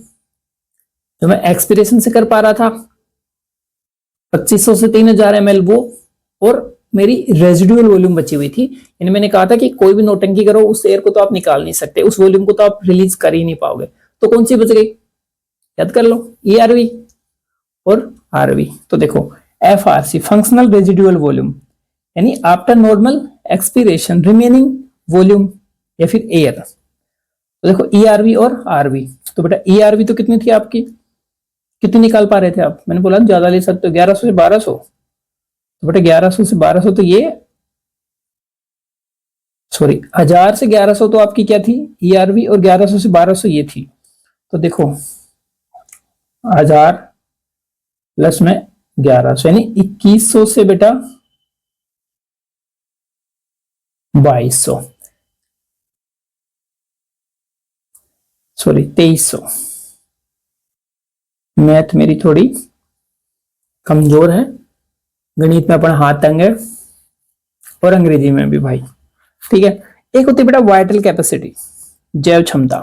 जो मैं एक्सपीरेशन से कर पा रहा था 2500 से 3000 ml वो, और मेरी रेजिडुअल वॉल्यूम बची हुई थी। यानी मैंने कहा था कि कोई भी नौटंकी करो उस एयर को तो आप निकाल नहीं सकते, उस वॉल्यूम को तो आप रिलीज कर ही नहीं पाओगे। तो कौन सी बच गई, याद कर लो, ERV और RV। तो देखो FRC फंक्शनल रेजिडुअल वॉल्यूम, यानी after normal expiration remaining volume या फिर एयर। तो देखो ERV और RV, तो बेटा ERV तो कितनी थी आपकी, कितनी निकाल पा रहे थे आप, मैंने बोला ज्यादा ले सकते हो 1100 से 1200, तो बेटा 1100 से 1200 तो ये सॉरी 1000 से 1100 तो आपकी क्या थी ERV, और 1100 से 1200 ये थी। तो देखो 1000 प्लस में 1100 यानी 2100 से बेटा 2200, सॉरी 2300। मैथ मेरी थोड़ी कमजोर है, गणित में अपना हाथ तंग है, और अंग्रेजी में भी भाई, ठीक है। एक होती है बेटा वाइटल कैपेसिटी, जैव क्षमता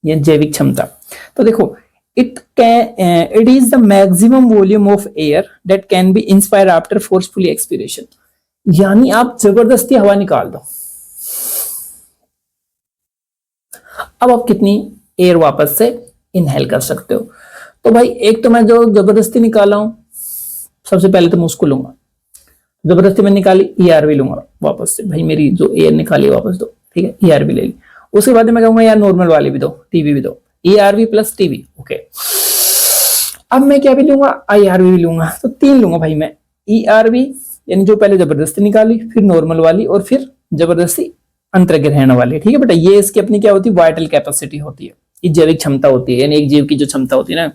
या जैविक क्षमता। तो देखो it is the maximum volume of air that can be inspire after forcefully expiration, यानी आप जबरदस्ती हवा निकाल दो, अब आप कितनी एयर वापस से इनहेल कर सकते हो। तो भाई एक तो मैं जो जबरदस्ती निकाला हूं, सबसे पहले तो मैं उसको लूंगा, जबरदस्ती मैं निकाली ERV लूंगा वापस से, भाई मेरी जो एयर निकाली वापस दो, ठीक है ERV ले ली। उसके बाद मैं कहूंगा यार नॉर्मल वाली भी दो, टीवी भी दो, ERV प्लस टीवी, ओके। अब मैं क्या भी लूंगा, IRV भी लूंगा, तो 3 लूंगा भाई मैं, ERV यानी जो पहले जबरदस्ती निकाली, फिर नॉर्मल वाली, और फिर जबरदस्ती अंतर्ग्रहण वाली, ठीक है बेटा। ये इसकी अपनी क्या होती है, वाइटल कैपेसिटी होती है, ये जैविक क्षमता होती है, यानी एक जीव की जो क्षमता होती है ना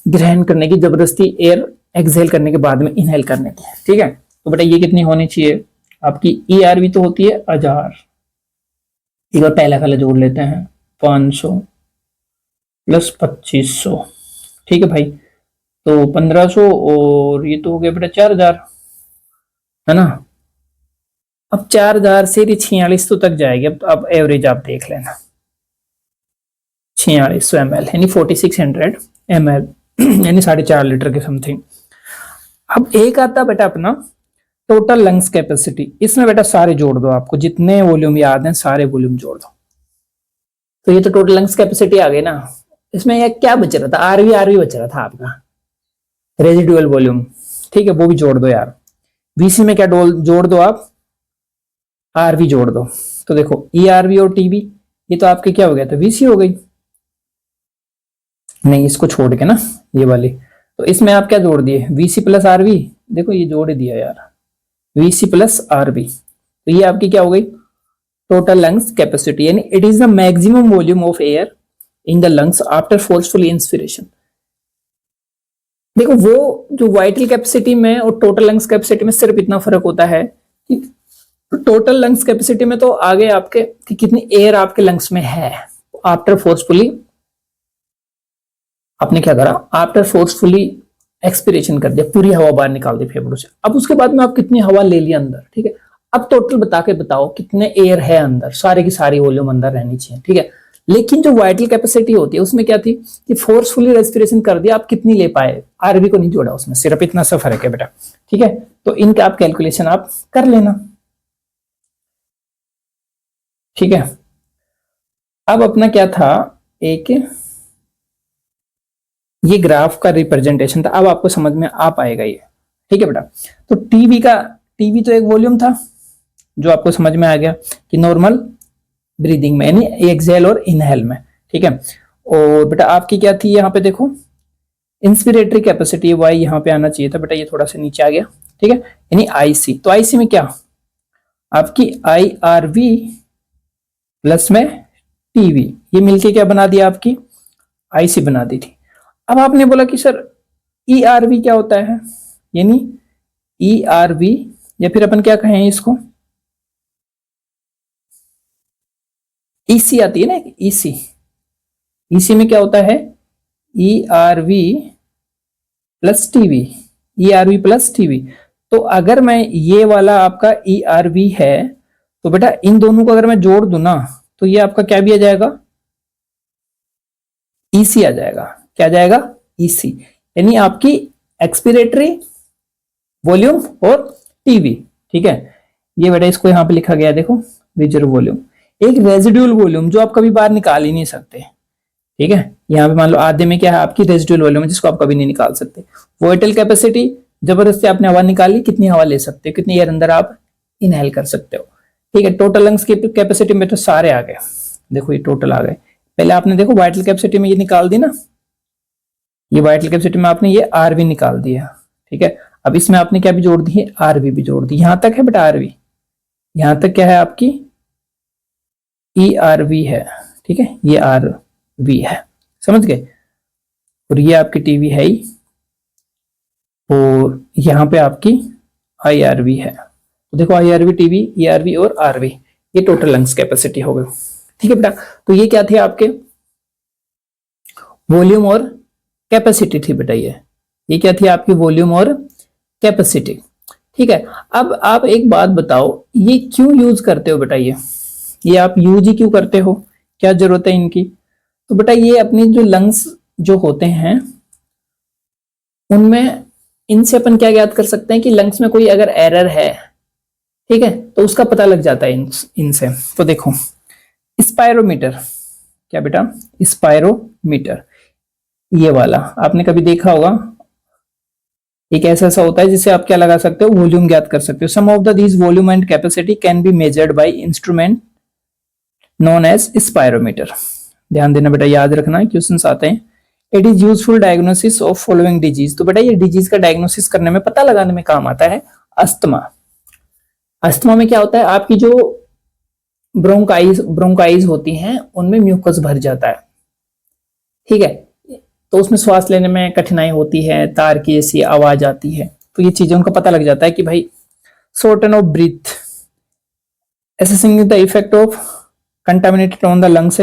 ग्रहण करने की, जबरदस्ती एयर एक्सहेल करने के बाद में इनहेल करने की, ठीक है। तो बेटा ये कितनी होनी चाहिए आपकी, ERV तो होती है 1000, एक बार पहला वाला जोड़ लेते हैं 500 प्लस 2500, ठीक है भाई, तो 1500, और ये तो हो गया बेटा 4000, है ना। अब 4000 से 4600 तक जाएगी, अब एवरेज आप देख लेना 4600 ml यानी 4600 ml यानी 4.5 लीटर के समथिंग। अब एक आता बेटा अपना टोटल लंग्स कैपेसिटी, इसमें बेटा सारे जोड़ दो, आपको जितने वॉल्यूम याद हैं सारे वॉल्यूम जोड़ दो। तो ये तो टोटल लंग्स कैपेसिटी आ गई ना, इसमें ये क्या बच रहा था, आरवी बच रहा था आपका रेजिडुअल वॉल्यूम, ठीक है, वो भी जोड़ दो यार। VC में क्या जोड़ दो आप, RV जोड़ दो। तो देखो ERV और TB ये तो आपके क्या हो गया, तो VC हो गई, नहीं इसको छोड़ के ना ये वाली, तो इसमें आप क्या जोड़ दिए VC प्लस RV, देखो ये जोड़ दिया यार VC प्लस RV, तो ये आपकी क्या हो गई टोटल लंग्स कैपेसिटी, यानी it is the maximum volume of air in the lungs after forceful inspiration. देखो वो जो वाइटल कैपेसिटी में और टोटल लंग्स कैपेसिटी में सिर्फ इतना फर्क होता है कि टोटल लंग्स कैपेसिटी में तो आगे आपके कि कितनी एयर आपके लंग्स में है आफ्टर फोर्सफुली, आपने क्या करा आफ्टर फोर्सफुली एक्सपिरेशन कर दिया, पूरी हवा बाहर निकाल दी फेफड़ों से। अब उसके बाद में आप कितनी हवा ले लिया अंदर, ठीक है। अब टोटल बता के बताओ कितने एयर है अंदर, सारे की सारी वॉल्यूम अंदर रहनी चाहिए, ठीक है। लेकिन जो वाइटल कैपेसिटी होती है उसमें क्या थी कि फोर्सफुली रेस्पिरेशन कर दिया, आप कितनी ले पाए, RV को नहीं जोड़ा उसमें, सिर्फ इतना सा फर्क है बेटा, ठीक है। तो इनका आप कैलकुलेशन आप कर लेना, ठीक है। अब अपना क्या था, एक ये ग्राफ का रिप्रेजेंटेशन था, अब आपको समझ में आ पाएगा ये, ठीक है बेटा। तो टीवी तो एक वॉल्यूम था जो आपको समझ में आ गया कि नॉर्मल ब्रीदिंग में यानी एक्सहेल और इनहेल में, ठीक है। और बेटा आपकी क्या थी यहाँ पे देखो इंस्पिरेटरी कैपेसिटी वाई यहाँ पे आना चाहिए था बेटा, ये थोड़ा सा नीचे आ गया, ठीक है, यानी IC। तो IC में क्या आपकी IRV प्लस में TV, ये मिलके क्या बना दिया आपकी IC बना दी थी। अब आपने बोला कि सर ERV क्या होता है, यानी ERV या फिर अपन क्या कहें इसको EC आती है ना, EC में क्या होता है ERV plus TV, ERV plus TV. तो अगर मैं ये वाला आपका ERV है तो बेटा इन दोनों को अगर मैं जोड़ दूं ना तो ये आपका क्या भी आ जाएगा, EC आ जाएगा। क्या आ जाएगा, EC। यानी आपकी एक्सपिरेटरी, वॉल्यूम और टीवी। ठीक है, ये बेटा इसको यहां पे लिखा गया देखो, रिजर्व वॉल्यूम। एक रेजिडुअल वॉल्यूम जो आप कभी बाहर निकाल ही नहीं सकते। ठीक है, यहाँ पे मान लो आधे में क्या है आपकी रेजिडुअल वॉल्यूम जिसको आप कभी नहीं निकाल सकते। वोइटल कैपेसिटी, जबरदस्ती आपने हवा निकाली, कितनी हवा ले सकते हो, कितनी एयर अंदर आप इनहेल कर सकते हो। ठीक है, टोटल लंग्स की कैपेसिटी में तो सारे आ गए, देखो ये टोटल आ गए। पहले आपने देखो वाइटल कैपेसिटी में ये निकाल दी ना, ये वाइटल कैपेसिटी में आपने ये RV निकाल दिया। ठीक है, अब इसमें आपने क्या भी जोड़ दी है, RV भी जोड़ दी। यहां तक है बेटा RV, यहां तक क्या है आपकी ERV है। ठीक है, ये RV है, समझ गए। और ये आपकी टीवी है ही, और यहां पे आपकी IRV है। तो देखो IRV, टीवी, ERV और RV, ये टोटल लंग्स कैपेसिटी हो गई। ठीक है बेटा, तो ये क्या थे आपके वॉल्यूम और कैपेसिटी थी बेटा। ये क्या थी आपकी वॉल्यूम और कैपेसिटी। ठीक है, अब आप एक बात बताओ, ये क्यों यूज करते हो बेटा, ये आप यूज ही क्यों करते हो, क्या जरूरत है इनकी। तो बेटा ये अपनी जो लंग्स जो होते हैं उनमें, इनसे अपन क्या याद कर सकते हैं कि लंग्स में कोई अगर एरर है, ठीक है, तो उसका पता लग जाता है इनसे। तो देखो स्पायरोमीटर, क्या बेटा स्पायरोमीटर, ये वाला आपने कभी देखा होगा, एक ऐसा होता है जिससे आप क्या लगा सकते हो, वॉल्यूम ज्ञात कर सकते हो। Some of the these volume and capacity can be measured by instrument known as spirometer. ध्यान देना बेटा, याद रखना, क्वेश्चंस आते हैं। It is useful diagnosis of following disease. तो बेटा ये डिजीज का डायग्नोसिस करने में, पता लगाने में काम आता है। अस्थमा, अस्थमा में क्या होता है, आपकी जो ब्रोंकाइज होती हैं उनमें म्यूकस भर जाता है। ठीक है, तो उसमें श्वास लेने में कठिनाई होती है, तार की ऐसी आवाज आती है। तो ये चीजें उनको पता लग जाता है कि भाई shorten of breath, assessing the effect of contaminated on the lungs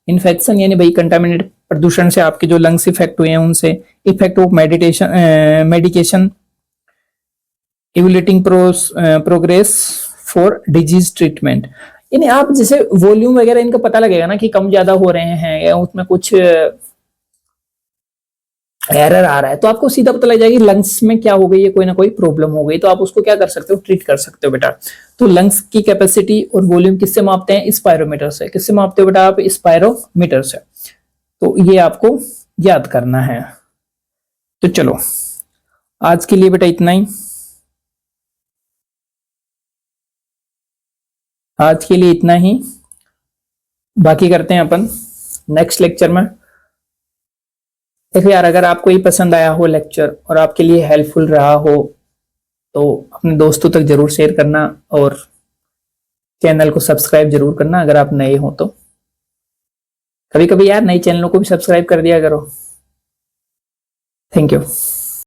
infection, यानी भाई कंटामिनेटेड प्रदूषण से आपके जो लंग्स इफेक्ट हुए हैं उनसे, effect of medication, evaluating progress for disease treatment. यानी आप जैसे वॉल्यूम वगैरह इनका पता लगेगा ना कि कम ज्यादा हो रहे हैं या उसमें कुछ एरर आ रहा है, तो आपको सीधा पता लग जाएगा कि लंग्स में क्या हो गई है, कोई ना कोई प्रॉब्लम हो गई, तो आप उसको क्या कर सकते हो, ट्रीट कर सकते हो बेटा। तो लंग्स की कैपेसिटी और वॉल्यूम किससे मापते हैं, स्पायरोमीटर से। किससे मापते हो बेटा आप, स्पायरोमीटर से। तो ये आपको याद करना है। तो चलो आज के लिए बेटा इतना ही, आज के लिए इतना ही, बाकी करते हैं अपन नेक्स्ट लेक्चर में। देखो यार, अगर आपको ये पसंद आया हो लेक्चर और आपके लिए हेल्पफुल रहा हो तो अपने दोस्तों तक जरूर शेयर करना, और चैनल को सब्सक्राइब जरूर करना अगर आप नए हो तो। कभी कभी यार नए चैनलों को भी सब्सक्राइब कर दिया करो। Thank you.